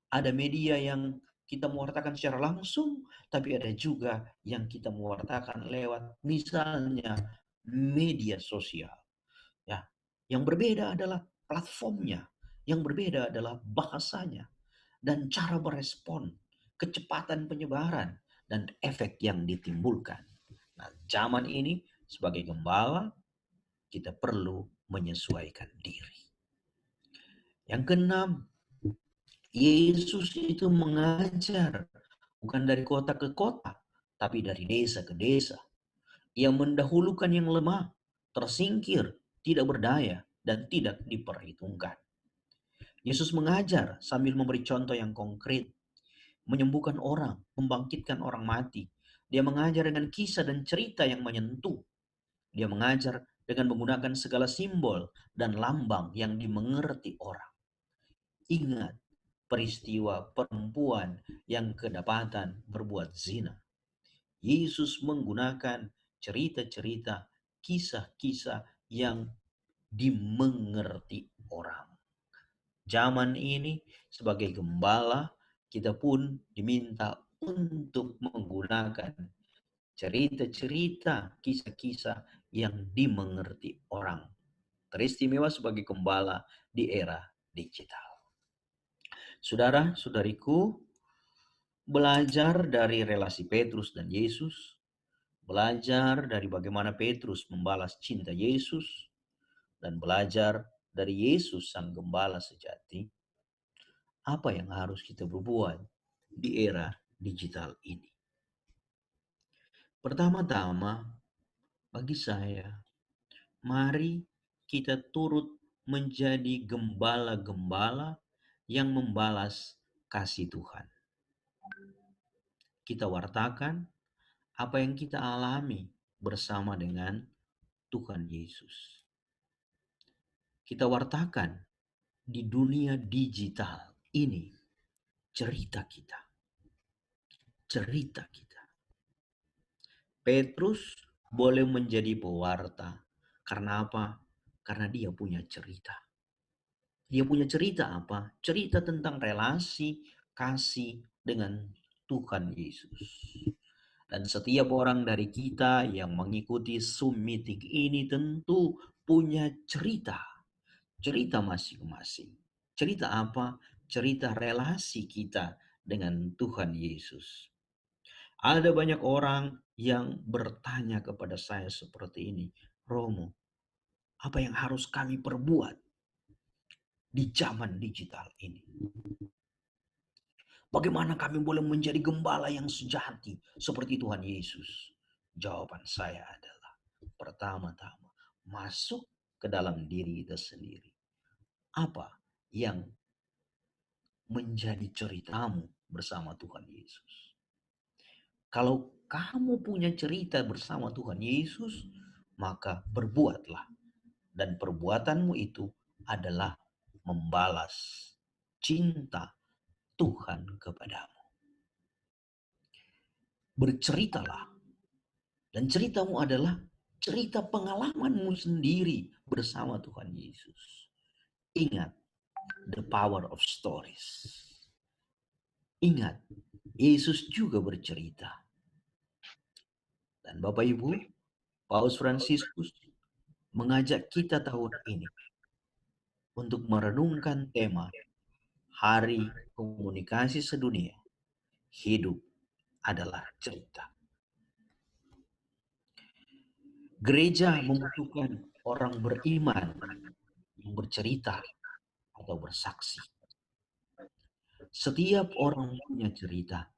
ada media yang kita mewartakan secara langsung, tapi ada juga yang kita mewartakan lewat misalnya media sosial. Ya, yang berbeda adalah platformnya, yang berbeda adalah bahasanya dan cara merespon, kecepatan penyebaran dan efek yang ditimbulkan. Nah, zaman ini sebagai gembala kita perlu menyesuaikan diri. Yang keenam, Yesus itu mengajar bukan dari kota ke kota, tapi dari desa ke desa. Ia mendahulukan yang lemah, tersingkir, tidak berdaya, dan tidak diperhitungkan. Yesus mengajar sambil memberi contoh yang konkret, menyembuhkan orang, membangkitkan orang mati. Dia mengajar dengan kisah dan cerita yang menyentuh. Dia mengajar dengan menggunakan segala simbol dan lambang yang dimengerti orang. Ingat peristiwa perempuan yang kedapatan berbuat zina. Yesus menggunakan cerita-cerita, kisah-kisah yang dimengerti orang. Zaman ini sebagai gembala kita pun diminta untuk menggunakan cerita-cerita, kisah-kisah yang dimengerti orang. Teristimewa sebagai gembala di era digital. Saudara-saudariku, belajar dari relasi Petrus dan Yesus, belajar dari bagaimana Petrus membalas cinta Yesus, dan belajar dari Yesus sang gembala sejati, apa yang harus kita berbuat di era digital ini? Pertama-tama, bagi saya, mari kita turut menjadi gembala-gembala yang membalas kasih Tuhan. Kita wartakan apa yang kita alami bersama dengan Tuhan Yesus. Kita wartakan di dunia digital ini cerita kita. Cerita kita. Petrus boleh menjadi pewarta. Karena apa? Karena dia punya cerita. Dia punya cerita apa? Cerita tentang relasi kasih dengan Tuhan Yesus. Dan setiap orang dari kita yang mengikuti Zoom meeting ini tentu punya cerita. Cerita masing-masing. Cerita apa? Cerita relasi kita dengan Tuhan Yesus. Ada banyak orang yang bertanya kepada saya seperti ini, Romo, apa yang harus kami perbuat di zaman digital ini? Bagaimana kami boleh menjadi gembala yang sejati seperti Tuhan Yesus? Jawaban saya adalah, pertama-tama, masuk ke dalam diri kita sendiri. Apa yang menjadi ceritamu bersama Tuhan Yesus? Kalau kamu punya cerita bersama Tuhan Yesus, maka berbuatlah. Dan perbuatanmu itu adalah membalas cinta Tuhan kepadamu. Berceritalah. Dan ceritamu adalah cerita pengalamanmu sendiri bersama Tuhan Yesus. Ingat, the power of stories. Ingat, Yesus juga bercerita. Dan Bapak Ibu, Paus Fransiskus mengajak kita tahun ini untuk merenungkan tema Hari Komunikasi Sedunia. Hidup adalah cerita. Gereja membutuhkan orang beriman yang bercerita atau bersaksi. Setiap orang punya cerita.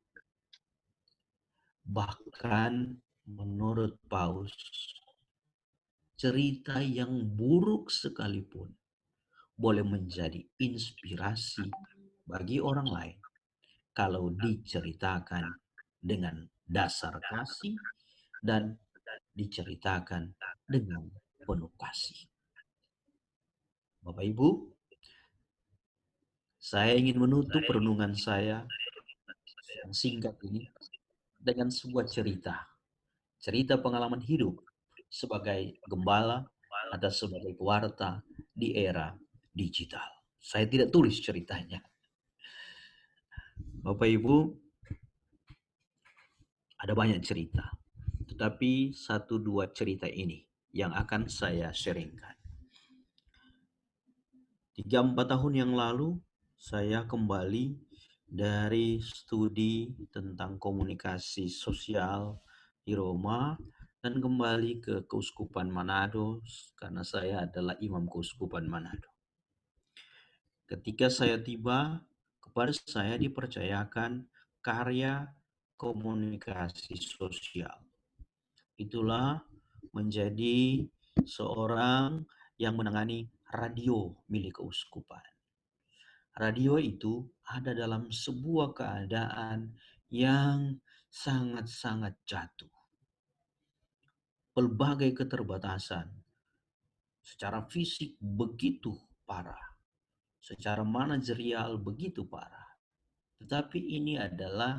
Bahkan menurut Paus, cerita yang buruk sekalipun boleh menjadi inspirasi bagi orang lain kalau diceritakan dengan dasar kasih dan diceritakan dengan penuh kasih. Bapak Ibu, saya ingin menutup renungan saya yang singkat ini dengan sebuah cerita. Cerita pengalaman hidup sebagai gembala atau sebagai pewarta di era digital. Saya tidak tulis ceritanya. Bapak Ibu, ada banyak cerita. Tetapi satu dua cerita ini yang akan saya sharingkan. 3-4 tahun yang lalu, saya kembali dari studi tentang komunikasi sosial di Roma dan kembali ke Keuskupan Manado karena saya adalah imam Keuskupan Manado. Ketika saya tiba, kepada saya dipercayakan karya komunikasi sosial. Itulah menjadi seorang yang menangani radio milik keuskupan. Radio itu ada dalam sebuah keadaan yang sangat-sangat jatuh. Berbagai keterbatasan secara fisik begitu parah, secara manajerial begitu parah. Tetapi ini adalah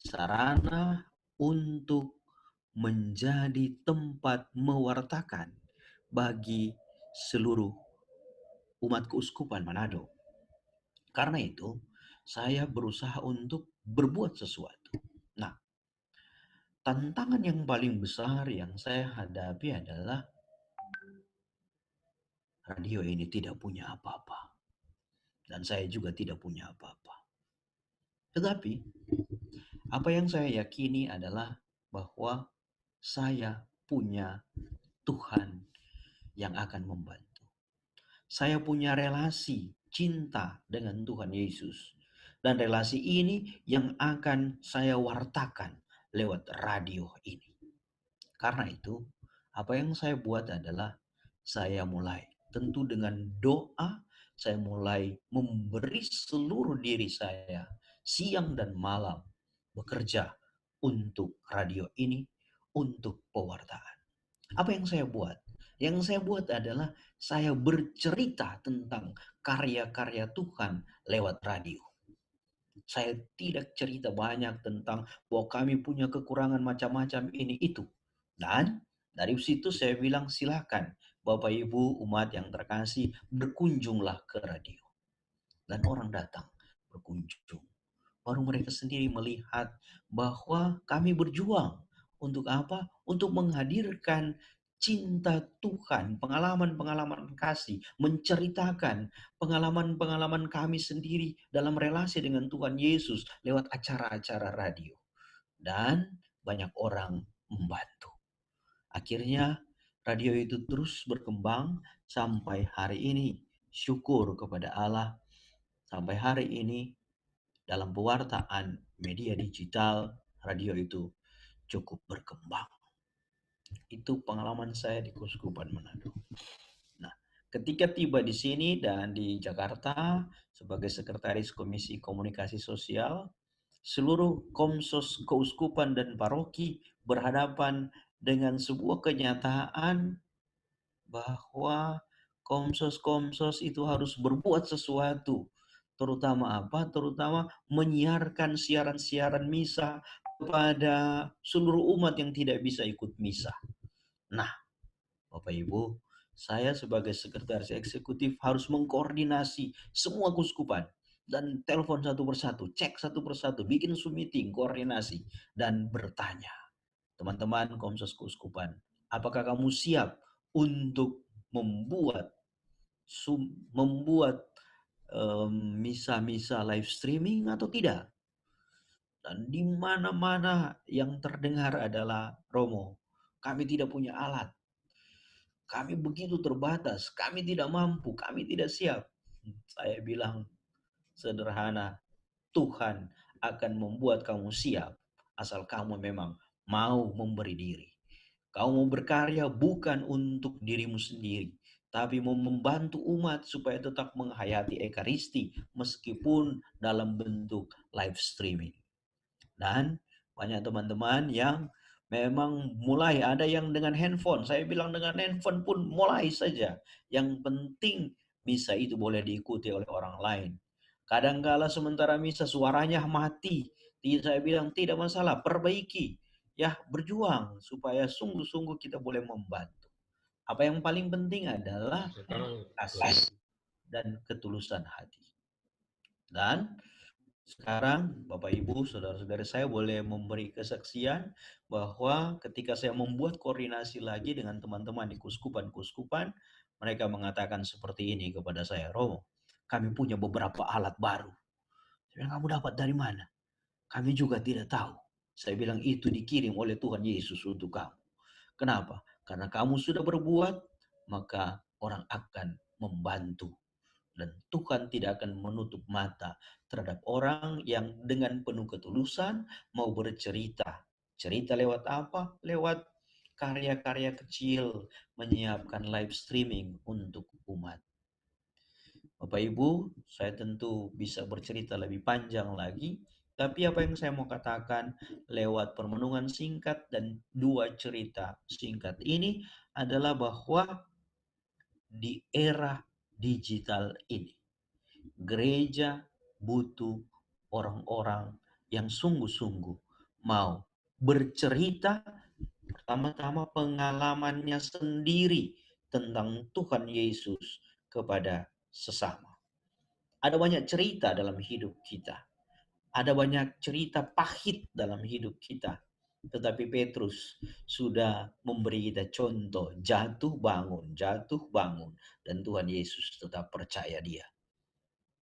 sarana untuk menjadi tempat mewartakan bagi seluruh umat keuskupan Manado. Karena itu, saya berusaha untuk berbuat sesuatu. Nah, tantangan yang paling besar yang saya hadapi adalah radio ini tidak punya apa-apa. Dan saya juga tidak punya apa-apa. Tetapi, apa yang saya yakini adalah bahwa saya punya Tuhan yang akan membantu. Saya punya relasi cinta dengan Tuhan Yesus. Dan relasi ini yang akan saya wartakan lewat radio ini. Karena itu, apa yang saya buat adalah saya mulai tentu dengan doa, saya mulai memberi seluruh diri saya siang dan malam bekerja untuk radio ini, untuk pewartaan. Apa yang saya buat? Yang saya buat adalah saya bercerita tentang karya-karya Tuhan lewat radio. Saya tidak cerita banyak tentang bahwa kami punya kekurangan macam-macam ini itu. Dan dari situ saya bilang silakan Bapak Ibu umat yang terkasih berkunjunglah ke radio. Dan orang datang berkunjung. Baru mereka sendiri melihat bahwa kami berjuang. Untuk apa? Untuk menghadirkan cinta Tuhan, pengalaman-pengalaman kasih, menceritakan pengalaman-pengalaman kami sendiri dalam relasi dengan Tuhan Yesus lewat acara-acara radio. Dan banyak orang membantu. Akhirnya radio itu terus berkembang sampai hari ini. Syukur kepada Allah, sampai hari ini dalam pewartaan media digital, radio itu cukup berkembang. Itu pengalaman saya di Keuskupan Manado. Nah, ketika tiba di sini dan di Jakarta sebagai sekretaris Komisi Komunikasi Sosial, seluruh komsos keuskupan dan paroki berhadapan dengan sebuah kenyataan bahwa komsos-komsos itu harus berbuat sesuatu. Terutama apa? Terutama menyiarkan siaran-siaran misa kepada seluruh umat yang tidak bisa ikut misa. Nah, Bapak Ibu, saya sebagai sekretaris eksekutif harus mengkoordinasi semua keuskupan dan telepon satu persatu, cek satu persatu, bikin Zoom meeting, koordinasi, dan bertanya. Teman-teman komsos keuskupan, apakah kamu siap untuk membuat misa-misa live streaming atau tidak? Dan di mana-mana yang terdengar adalah Romo, kami tidak punya alat. Kami begitu terbatas, kami tidak mampu, kami tidak siap. Saya bilang sederhana, Tuhan akan membuat kamu siap asal kamu memang mau memberi diri. Kau mau berkarya bukan untuk dirimu sendiri, tapi mau membantu umat supaya tetap menghayati Ekaristi meskipun dalam bentuk live streaming. Dan banyak teman-teman yang memang mulai ada yang dengan handphone. Saya bilang dengan handphone pun mulai saja. Yang penting misa itu boleh diikuti oleh orang lain. Kadangkala sementara misa suaranya mati. Saya bilang tidak masalah, perbaiki. Ya, berjuang supaya sungguh-sungguh kita boleh membantu. Apa yang paling penting adalah kasih dan ketulusan hati. Dan sekarang Bapak Ibu, saudara-saudara saya boleh memberi kesaksian bahwa ketika saya membuat koordinasi lagi dengan teman-teman di kuskupan-kuskupan, mereka mengatakan seperti ini kepada saya, Romo, kami punya beberapa alat baru. Saya bilang, kamu dapat dari mana? Kami juga tidak tahu. Saya bilang itu dikirim oleh Tuhan Yesus untuk kamu. Kenapa? Karena kamu sudah berbuat, maka orang akan membantu. Dan Tuhan tidak akan menutup mata terhadap orang yang dengan penuh ketulusan mau bercerita. Cerita lewat apa? Lewat karya-karya kecil, menyiapkan live streaming untuk umat. Bapak Ibu, saya tentu bisa bercerita lebih panjang lagi, tapi apa yang saya mau katakan lewat permenungan singkat dan 2 cerita singkat ini adalah bahwa di era digital ini, gereja butuh orang-orang yang sungguh-sungguh mau bercerita pertama-tama pengalamannya sendiri tentang Tuhan Yesus kepada sesama. Ada banyak cerita dalam hidup kita. Ada banyak cerita pahit dalam hidup kita. Tetapi Petrus sudah memberi kita contoh jatuh bangun. Dan Tuhan Yesus tetap percaya dia.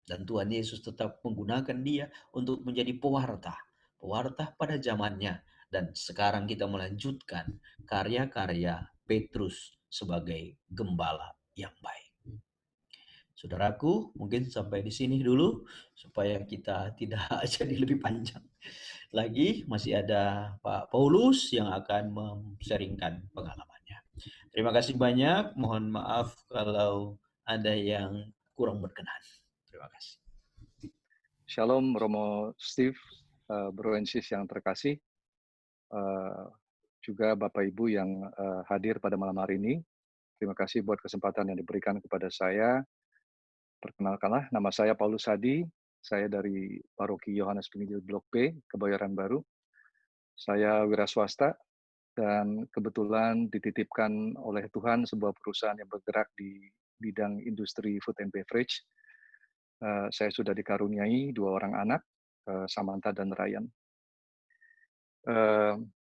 Dan Tuhan Yesus tetap menggunakan dia untuk menjadi pewarta. Pewarta pada zamannya. Dan sekarang kita melanjutkan karya-karya Petrus sebagai gembala yang baik. Saudaraku, mungkin sampai di sini dulu supaya kita tidak jadi lebih panjang lagi. Masih ada Pak Paulus yang akan sharingkan pengalamannya. Terima kasih banyak. Mohon maaf kalau ada yang kurang berkenan. Terima kasih. Shalom Romo Steve, Bro and Sis yang terkasih, juga Bapak Ibu yang hadir pada malam hari ini. Terima kasih buat kesempatan yang diberikan kepada saya. Perkenalkanlah, nama saya Paulus Hadi, saya dari Paroki Yohanes Penginjil Blok B, Kebayoran Baru. Saya wira swasta dan kebetulan dititipkan oleh Tuhan sebuah perusahaan yang bergerak di bidang industri food and beverage. Saya sudah dikaruniai 2 orang anak, Samantha dan Ryan.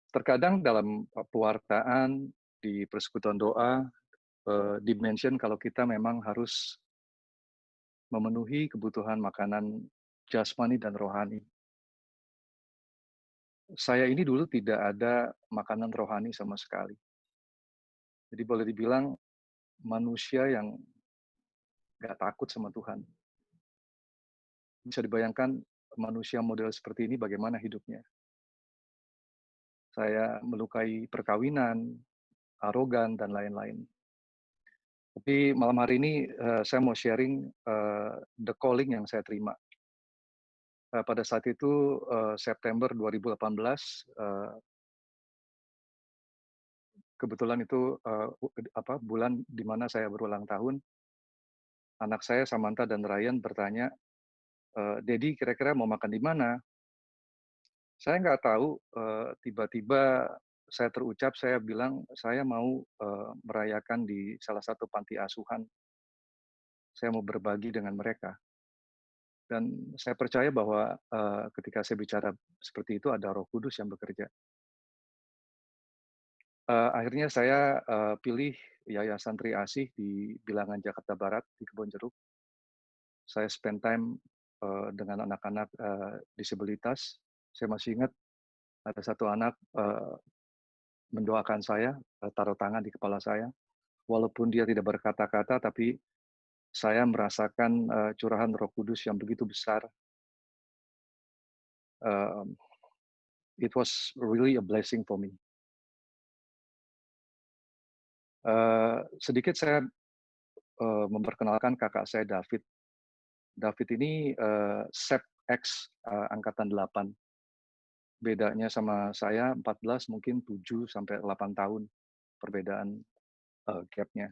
Terkadang dalam pewartaan di persekutuan doa, dimention kalau kita memang harus memenuhi kebutuhan makanan jasmani dan rohani. Saya ini dulu tidak ada makanan rohani sama sekali. Jadi boleh dibilang manusia yang nggak takut sama Tuhan. Bisa dibayangkan manusia model seperti ini bagaimana hidupnya. Saya melukai perkawinan, arogan, dan lain-lain. Tapi malam hari ini saya mau sharing the calling yang saya terima. Pada saat itu September 2018, kebetulan itu bulan di mana saya berulang tahun. Anak saya Samantha dan Ryan bertanya, Dedi kira-kira mau makan di mana? Saya nggak tahu, tiba-tiba saya terucap, saya bilang saya mau merayakan di salah satu panti asuhan. Saya mau berbagi dengan mereka. Dan saya percaya bahwa ketika saya bicara seperti itu ada Roh Kudus yang bekerja. Akhirnya saya pilih Yayasan Tri Asih di Bilangan Jakarta Barat di Kebonjeruk. Saya spend time dengan anak-anak disabilitas. Saya masih ingat ada satu anak mendoakan saya, taruh tangan di kepala saya. Walaupun dia tidak berkata-kata, tapi saya merasakan curahan Roh Kudus yang begitu besar. it was really a blessing for me. Sedikit saya memperkenalkan kakak saya David. David ini Sep X angkatan 8. Bedanya sama saya 14, mungkin 7 sampai 8 tahun perbedaan gap-nya.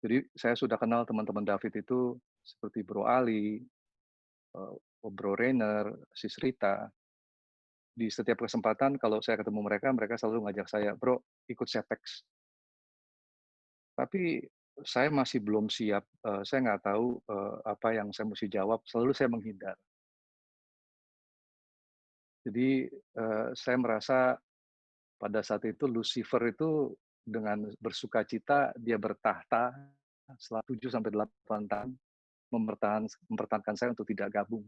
Jadi saya sudah kenal teman-teman David itu seperti Bro Ali, Bro Rainer, Sis Rita. Di setiap kesempatan kalau saya ketemu mereka, mereka selalu ngajak saya, "Bro, ikut Sepex." Tapi saya masih belum siap, saya nggak tahu apa yang saya mesti jawab, selalu saya menghindar. Jadi saya merasa pada saat itu Lucifer itu dengan bersukacita dia bertahta selama 7 sampai 8 tahun mempertahankan saya untuk tidak gabung.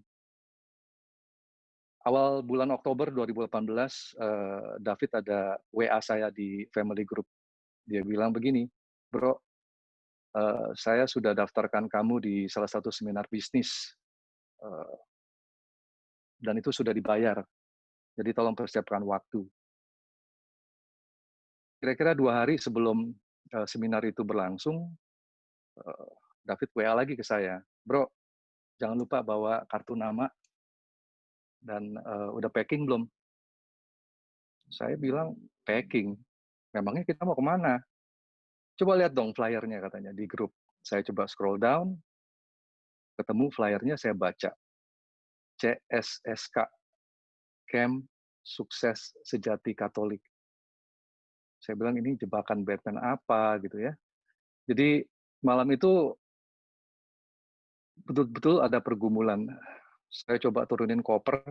Awal bulan Oktober 2018, David ada WA saya di family group. Dia bilang begini, "Bro, saya sudah daftarkan kamu di salah satu seminar bisnis, dan itu sudah dibayar. Jadi tolong persiapkan waktu." Kira-kira 2 hari sebelum seminar itu berlangsung, David WA lagi ke saya, "Bro, jangan lupa bawa kartu nama dan udah packing belum?" Saya bilang, "Packing? Memangnya kita mau kemana? Coba lihat dong flyernya," katanya di grup. Saya coba scroll down, ketemu flyernya, saya baca. CSSK, Camp Sukses Sejati Katolik. Saya bilang ini jebakan Batman apa gitu ya. Jadi malam itu betul-betul ada pergumulan. Saya coba turunin koper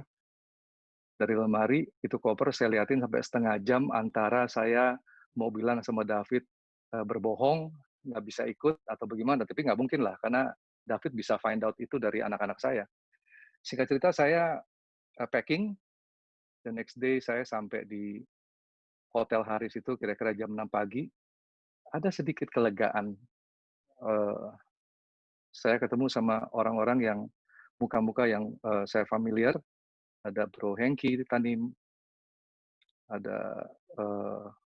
dari lemari, itu koper saya liatin sampai setengah jam antara saya mau bilang sama David berbohong, nggak bisa ikut atau bagaimana, tapi nggak mungkin lah, karena David bisa find out itu dari anak-anak saya. Singkat cerita saya packing, the next day saya sampai di Hotel Haris itu kira-kira jam 6 pagi, ada sedikit kelegaan. Saya ketemu sama orang-orang yang muka-muka yang saya familiar, ada Bro Hengki Tanim, ada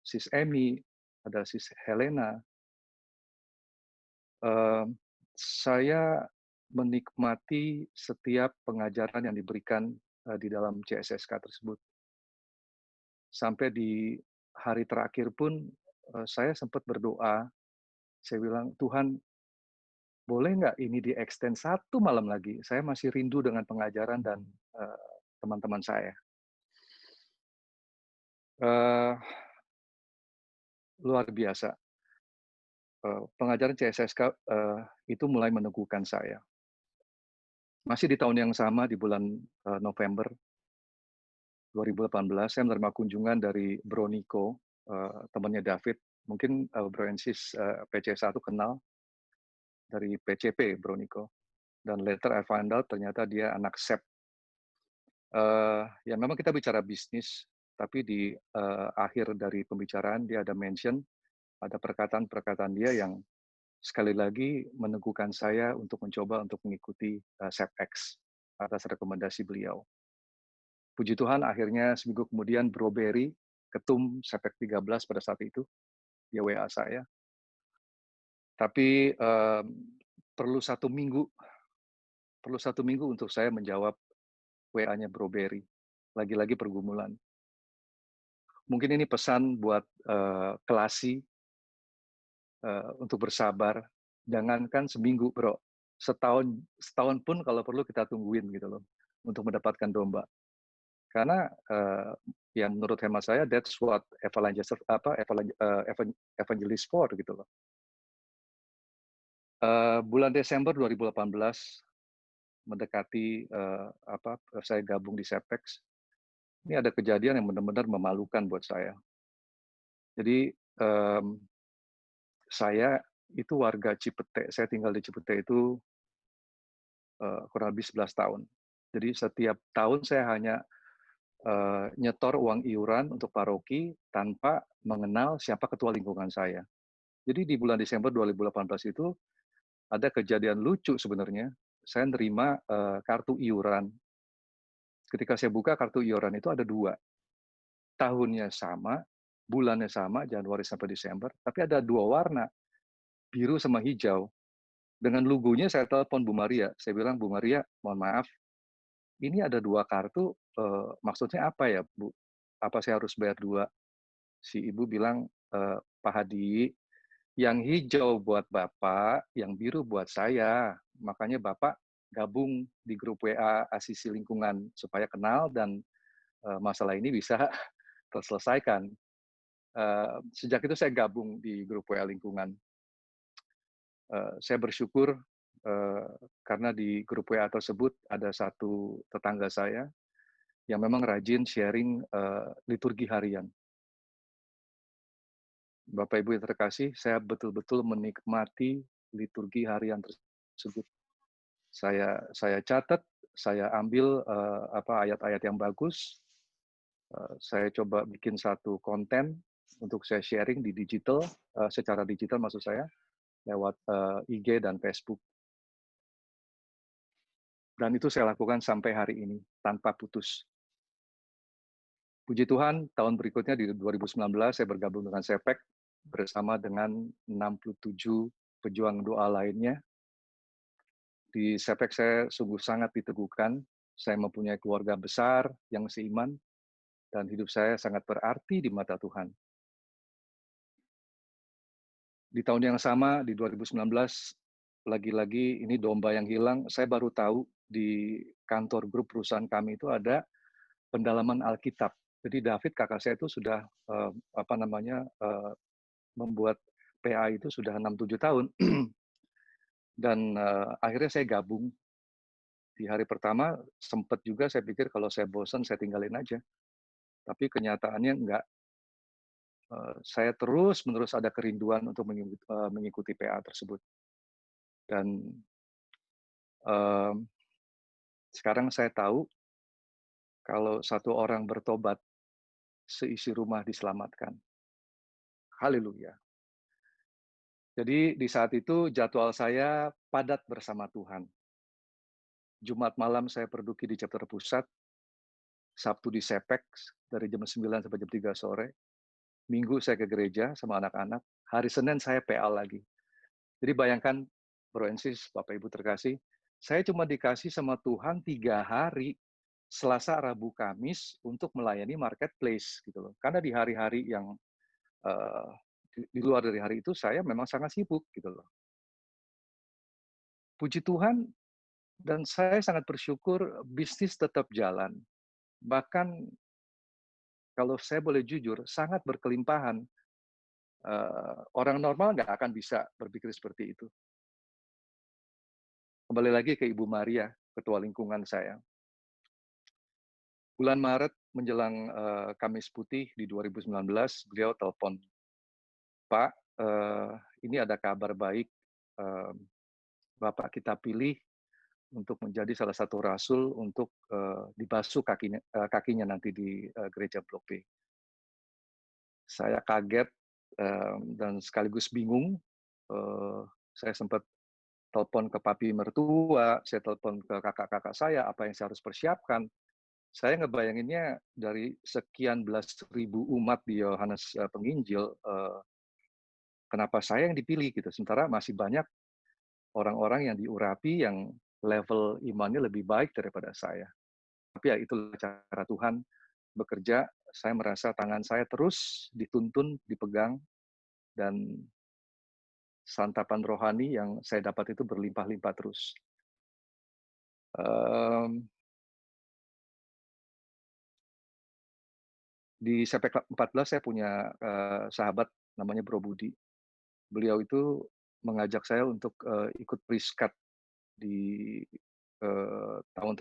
Sis Emi, ada Sis Helena. Saya menikmati setiap pengajaran yang diberikan di dalam CSSK tersebut. Sampai di hari terakhir pun saya sempat berdoa, saya bilang, "Tuhan, boleh nggak ini di-extend 1 malam lagi? Saya masih rindu dengan pengajaran dan teman-teman saya." Luar biasa. Pengajaran CSSK itu mulai meneguhkan saya. Masih di tahun yang sama, di bulan November 2018, saya menerima kunjungan dari Bro Nico, temannya David. Mungkin Bro and Sis PC1 kenal dari PCP, Bro Nico. Dan later I find out ternyata dia anak Sep. Ya memang kita bicara bisnis, tapi di akhir dari pembicaraan dia ada mention, ada perkataan-perkataan dia yang sekali lagi meneguhkan saya untuk mencoba untuk mengikuti SEPX atas rekomendasi beliau. Puji Tuhan, akhirnya seminggu kemudian Bro Berry, ketum SEPX 13 pada saat itu, dia WA saya. Tapi perlu 1 minggu untuk saya menjawab WA-nya Bro Berry. Lagi-lagi pergumulan. Mungkin ini pesan buat Kelasi, untuk bersabar. Jangankan seminggu, Bro. Setahun pun kalau perlu kita tungguin gitu loh, untuk mendapatkan domba. Karena yang menurut hemat saya, that's what evangelist for gitu loh. Bulan Desember 2018 mendekati saya gabung di Sepex. Ini ada kejadian yang benar-benar memalukan buat saya. Jadi saya itu warga Cipete, saya tinggal di Cipete itu kurang lebih 11 tahun. Jadi setiap tahun saya hanya nyetor uang iuran untuk paroki tanpa mengenal siapa ketua lingkungan saya. Jadi di bulan Desember 2018 itu ada kejadian lucu sebenarnya. Saya nerima kartu iuran. Ketika saya buka kartu iuran itu ada 2. tahunnya sama, bulannya sama, Januari sampai Desember, tapi ada 2 warna, biru sama hijau. Dengan logonya saya telepon Bu Maria, saya bilang, "Bu Maria, mohon maaf, ini ada 2 kartu, maksudnya apa ya, Bu? Apa saya harus bayar 2?" Si ibu bilang, "Pak Hadi, yang hijau buat Bapak, yang biru buat saya. Makanya Bapak gabung di grup WA Asisi Lingkungan supaya kenal dan masalah ini bisa terselesaikan." Sejak itu saya gabung di grup WA Lingkungan. Saya bersyukur karena di grup WA tersebut ada satu tetangga saya yang memang rajin sharing liturgi harian. Bapak Ibu yang terkasih, saya betul-betul menikmati liturgi harian tersebut. Saya catat, saya ambil ayat-ayat yang bagus, saya coba bikin satu konten untuk saya sharing di digital, secara digital maksud saya, lewat IG dan Facebook. Dan itu saya lakukan sampai hari ini, tanpa putus. Puji Tuhan, tahun berikutnya di 2019 saya bergabung dengan SEPEK bersama dengan 67 pejuang doa lainnya. Di SEPEK saya sungguh sangat diteguhkan, saya mempunyai keluarga besar yang seiman, dan hidup saya sangat berarti di mata Tuhan. Di tahun yang sama, di 2019, lagi-lagi ini domba yang hilang, saya baru tahu di kantor grup perusahaan kami itu ada pendalaman Alkitab. Jadi David kakak saya itu sudah membuat PA itu sudah 6-7 tahun. Dan akhirnya saya gabung. Di hari pertama sempat juga saya pikir kalau saya bosan saya tinggalin aja. Tapi kenyataannya enggak. Saya terus-menerus ada kerinduan untuk mengikuti PA tersebut. Dan sekarang saya tahu kalau satu orang bertobat, seisi rumah diselamatkan. Haleluya. Jadi di saat itu jadwal saya padat bersama Tuhan. Jumat malam saya perduki di chapter pusat, Sabtu di SEPEK dari jam 9 sampai jam 3 sore, Minggu saya ke gereja sama anak-anak, hari Senin saya PA lagi. Jadi bayangkan, Bro and Sis, Bapak Ibu terkasih, saya cuma dikasih sama Tuhan 3 hari, Selasa, Rabu, Kamis, untuk melayani marketplace gitu loh. Karena di hari-hari yang di luar dari hari itu saya memang sangat sibuk gitu loh. Puji Tuhan, dan saya sangat bersyukur bisnis tetap jalan. Bahkan kalau saya boleh jujur, sangat berkelimpahan. Orang normal nggak akan bisa berpikir seperti itu. Kembali lagi ke Ibu Maria, Ketua Lingkungan saya. Bulan Maret menjelang Kamis Putih di 2019, beliau telepon, "Pak, ini ada kabar baik, Bapak kita pilih untuk menjadi salah satu rasul untuk dibasuh kakinya nanti di gereja Blok B." Saya kaget dan sekaligus bingung. Saya sempat telepon ke papi mertua, saya telepon ke kakak-kakak saya, apa yang saya harus persiapkan. Saya ngebayanginnya dari sekian belas ribu umat di Yohanes Penginjil, kenapa saya yang dipilih gitu, sementara masih banyak orang-orang yang diurapi yang level imannya lebih baik daripada saya. Tapi ya itulah cara Tuhan bekerja. Saya merasa tangan saya terus dituntun, dipegang, dan santapan rohani yang saya dapat itu berlimpah-limpah terus. Di SEPEK 14 saya punya sahabat namanya Bro Budi. Beliau itu mengajak saya untuk ikut Priskat di tahun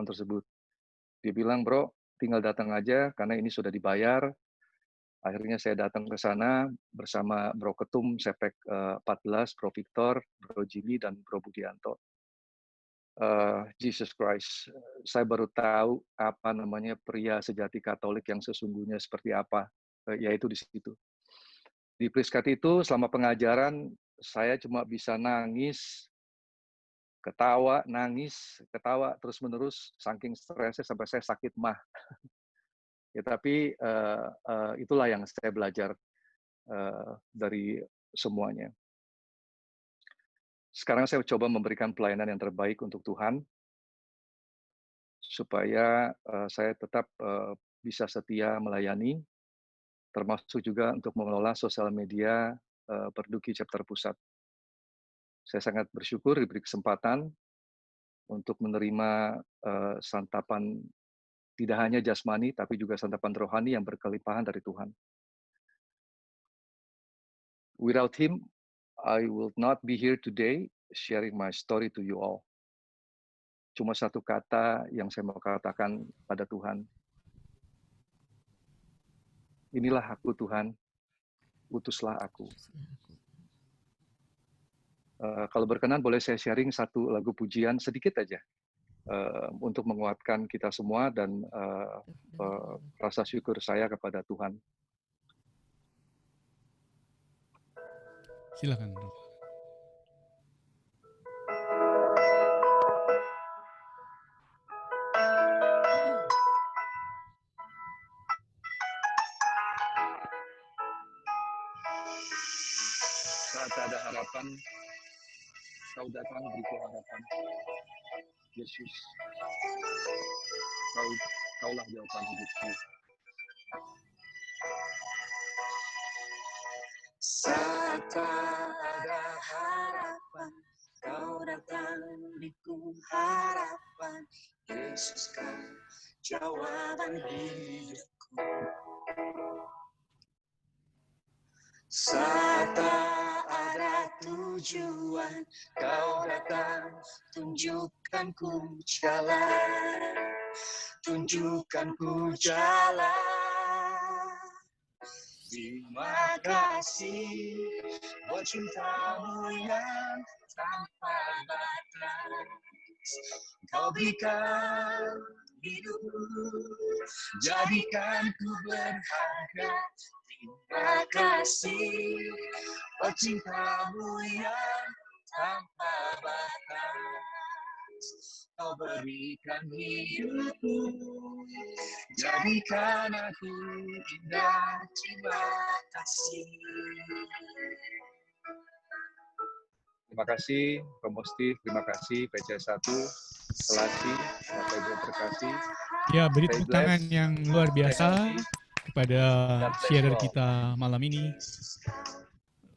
tersebut. Dia bilang, "Bro, tinggal datang aja karena ini sudah dibayar." Akhirnya saya datang ke sana bersama Bro Ketum SEPEK 14, Bro Victor, Bro Jimmy, dan Bro Budianto. Jesus Christ, saya baru tahu apa namanya pria sejati Katolik yang sesungguhnya seperti apa, yaitu di situ. Di Priskat itu selama pengajaran saya cuma bisa nangis, ketawa, nangis, ketawa terus-menerus saking stresnya sampai saya sakit mah. Ya, tapi itulah yang saya belajar dari semuanya. Sekarang saya coba memberikan pelayanan yang terbaik untuk Tuhan, supaya saya tetap bisa setia melayani, termasuk juga untuk mengelola sosial media Perduki Chapter Pusat. Saya sangat bersyukur diberi kesempatan untuk menerima santapan tidak hanya jasmani, tapi juga santapan rohani yang berkelimpahan dari Tuhan. Without Him, I will not be here today sharing my story to you all. Cuma satu kata yang saya mau katakan pada Tuhan. Inilah aku Tuhan, utuslah aku. Kalau berkenan boleh saya sharing satu lagu pujian sedikit aja untuk menguatkan kita semua dan rasa syukur saya kepada Tuhan. Silakan, Bro. Saat ada harapan, Kau datang beriku harapan. Yesus, Kaulah jawaban hidupku. Saat ada harapan, Kau datang beriku harapan. Yesus, Kau jawaban hidupku. Saat ada tujuan, Kau datang tunjukkanku jalan, tunjukkanku jalan. Terima kasih buat cintamu yang tanpa batas. Kau berikan hidupku, jadikan ku berharga. Terima kasih buat cintamu yang tanpa batas. Kau berikan hidupku, jadikan aku indah. Terima kasih. Terima kasih, Pemusti. Terima kasih, PCS1, Selasi, Bapak Ibu terkasih. Ya, beri Stay tepuk tangan blessed, yang luar stay biasa healthy. kepada God bless sharer you all. kita malam ini.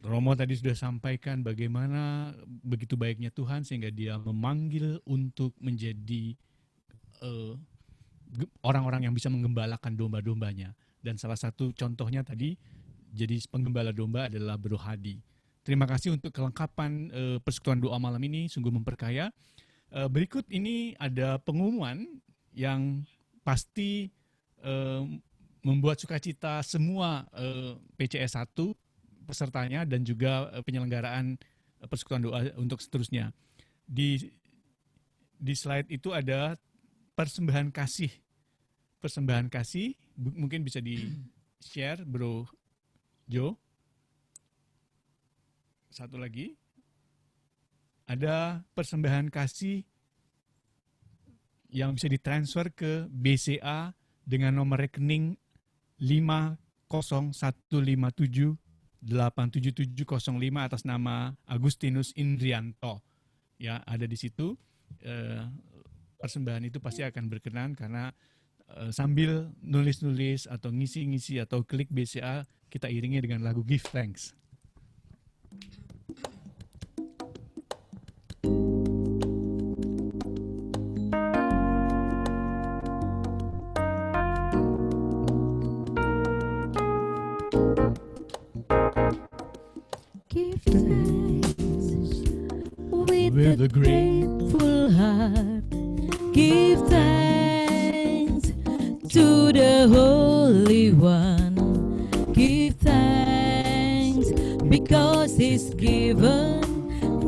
Romo tadi sudah sampaikan bagaimana begitu baiknya Tuhan sehingga Dia memanggil untuk menjadi orang-orang yang bisa menggembalakan domba-dombanya. Dan salah satu contohnya tadi jadi penggembala domba adalah Bro Hadi. Terima kasih untuk kelengkapan persekutuan doa malam ini, sungguh memperkaya. Berikut ini ada pengumuman yang pasti membuat sukacita semua PCS1 pesertanya dan juga penyelenggaraan persekutuan doa untuk seterusnya. Di slide itu ada persembahan kasih. Persembahan kasih mungkin bisa di-share Bro Jo. Satu lagi. Ada persembahan kasih yang bisa ditransfer ke BCA dengan nomor rekening 501578705 atas nama Agustinus Indrianto. Ya, ada di situ. Persembahan itu pasti akan berkenan karena sambil nulis-nulis atau ngisi-ngisi atau klik BCA, kita iringi dengan lagu Give Thanks. Give thanks with a a grateful heart. Give thanks to the Holy One. Give thanks because He's given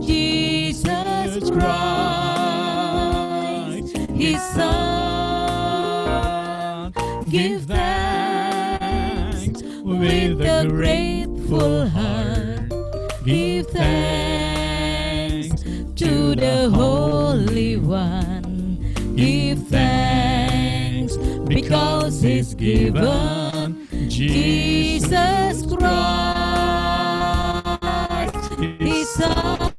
Jesus Christ, His Son. Give thanks with a grateful heart. Give thanks to the Holy One. Give thanks because He's given Jesus Christ, His Son.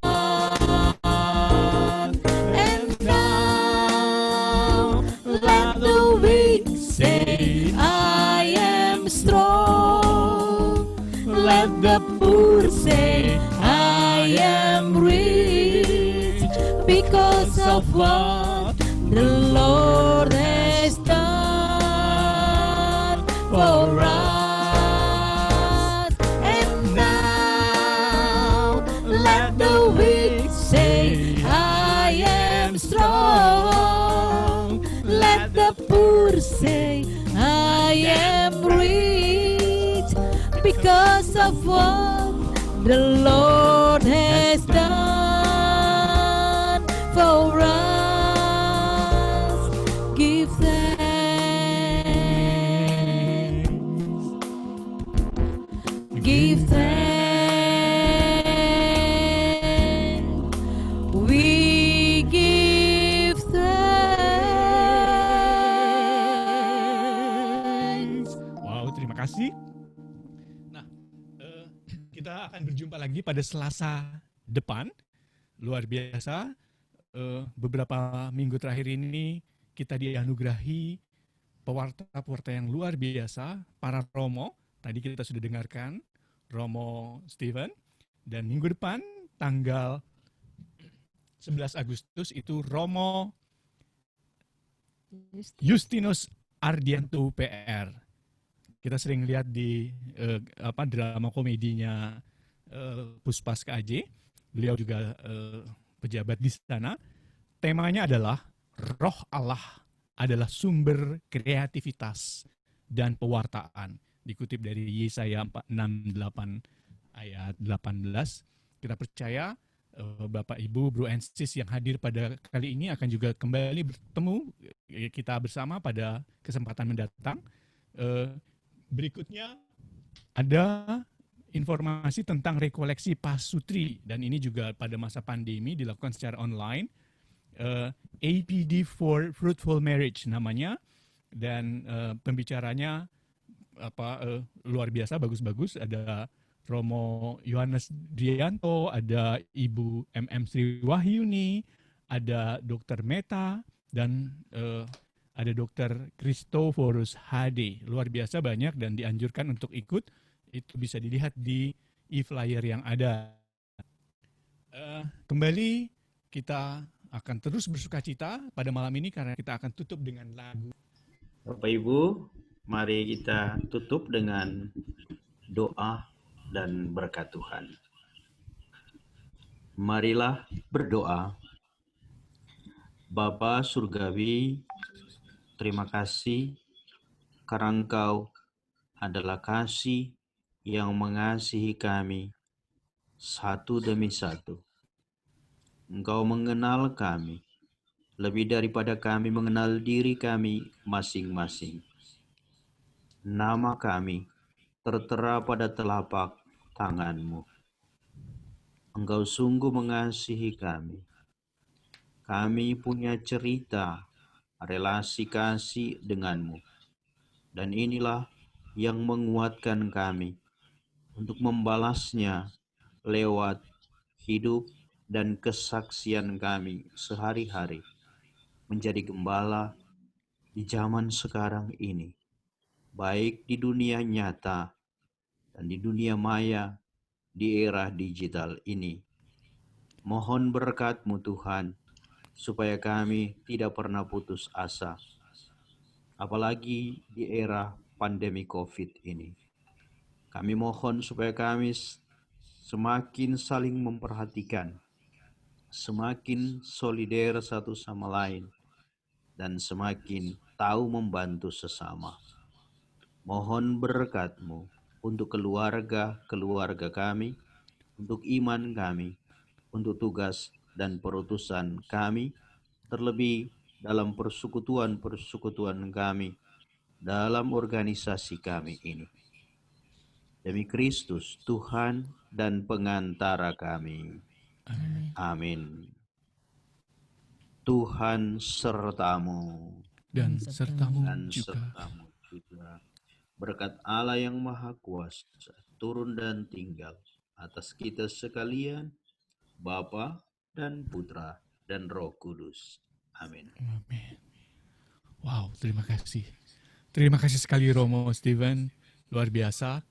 And now let the weak say, I am strong. Let the poor say, I am rich, because of what the Lord has done for us. And now let the weak say, I am strong. Let the poor say, I am rich, because of what the Lord has done for us. Give thanks. Give thanks. We give thanks. Wow, terima kasih. Nah, kita akan berjumpa lagi pada Selasa depan. Luar biasa, beberapa minggu terakhir ini kita dianugerahi pewarta-pewarta yang luar biasa, para Romo. Tadi kita sudah dengarkan Romo Steven. Dan minggu depan, tanggal 11 Agustus itu Romo Justinus Ardianto PR. Kita sering lihat di drama komedinya Puspas KAJ. Beliau juga pejabat di sana. Temanya adalah Roh Allah adalah sumber kreativitas dan pewartaan. Dikutip dari Yesaya 68 ayat 18. Kita percaya Bapak, Ibu, Bro and Sis yang hadir pada kali ini akan juga kembali bertemu kita bersama pada kesempatan mendatang. Berikutnya ada informasi tentang rekoleksi pasutri, dan ini juga pada masa pandemi dilakukan secara online. APD for Fruitful Marriage namanya, dan pembicaranya luar biasa, bagus-bagus. Ada Romo Yohanes Drianto, ada Ibu Sri Wahyuni, ada Dr. Meta, dan ada Dr. Christophorus HD. Luar biasa banyak dan dianjurkan untuk ikut. Itu bisa dilihat di e-flyer yang ada. Kembali kita akan terus bersukacita pada malam ini karena kita akan tutup dengan lagu. Bapak Ibu, mari kita tutup dengan doa dan berkat Tuhan. Marilah berdoa. Bapa Surgawi, terima kasih karena Engkau adalah kasih yang mengasihi kami satu demi satu. Engkau mengenal kami lebih daripada kami mengenal diri kami masing-masing. Nama kami tertera pada telapak tangan-Mu. Engkau sungguh mengasihi kami. Kami punya cerita relasi kasih denganmu. Dan inilah yang menguatkan kami untuk membalasnya lewat hidup dan kesaksian kami sehari-hari menjadi gembala di zaman sekarang ini, baik di dunia nyata dan di dunia maya di era digital ini. Mohon berkat-Mu Tuhan, supaya kami tidak pernah putus asa, apalagi di era pandemi COVID ini. Kami mohon supaya kami semakin saling memperhatikan, semakin solider satu sama lain, dan semakin tahu membantu sesama. Mohon berkat-Mu untuk keluarga-keluarga kami, untuk iman kami, untuk tugas dan perutusan kami, terlebih dalam persekutuan-persekutuan kami, dalam organisasi kami ini. Demi Kristus, Tuhan dan pengantara kami. Amin. Tuhan sertamu. dan sertamu dan juga. sertamu juga. Berkat Allah yang Maha Kuasa turun dan tinggal atas kita sekalian, Bapa dan Putra dan Roh Kudus. Amin. Amin. Wow, terima kasih. Terima kasih sekali Romo Steven, luar biasa.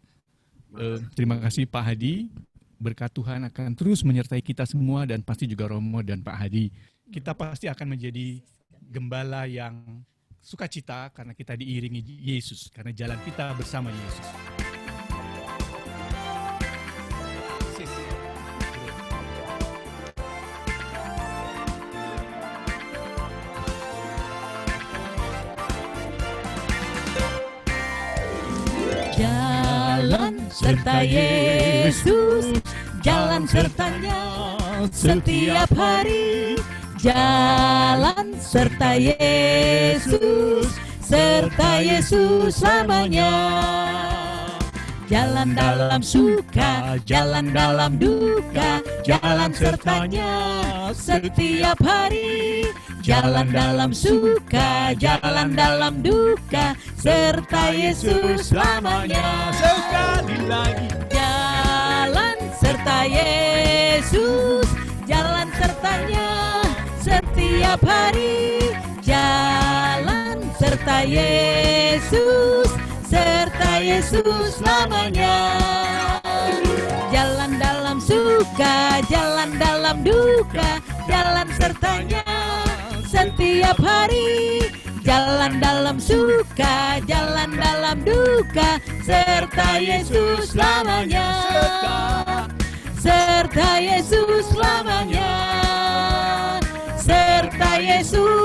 Terima kasih Pak Hadi. Berkat Tuhan akan terus menyertai kita semua dan pasti juga Romo dan Pak Hadi. Kita pasti akan menjadi gembala yang sukacita karena kita diiringi Yesus, karena jalan kita bersama Yesus. Jalan serta Yesus, jalan sertanya setiap hari. Jalan serta Yesus, serta Yesus selamanya. Jalan dalam suka, jalan dalam duka, jalan sertanya setiap hari. Jalan dalam suka, jalan dalam duka, serta Yesus selamanya. Sekali lagi. Jalan serta Yesus, jalan sertanya setiap hari. Jalan serta Yesus, serta Yesus selamanya. Jalan dalam suka, jalan dalam duka, jalan sertanya setiap hari. Jalan dalam suka, jalan dalam duka, serta Yesus selamanya. Serta Yesus selamanya. Serta Yesus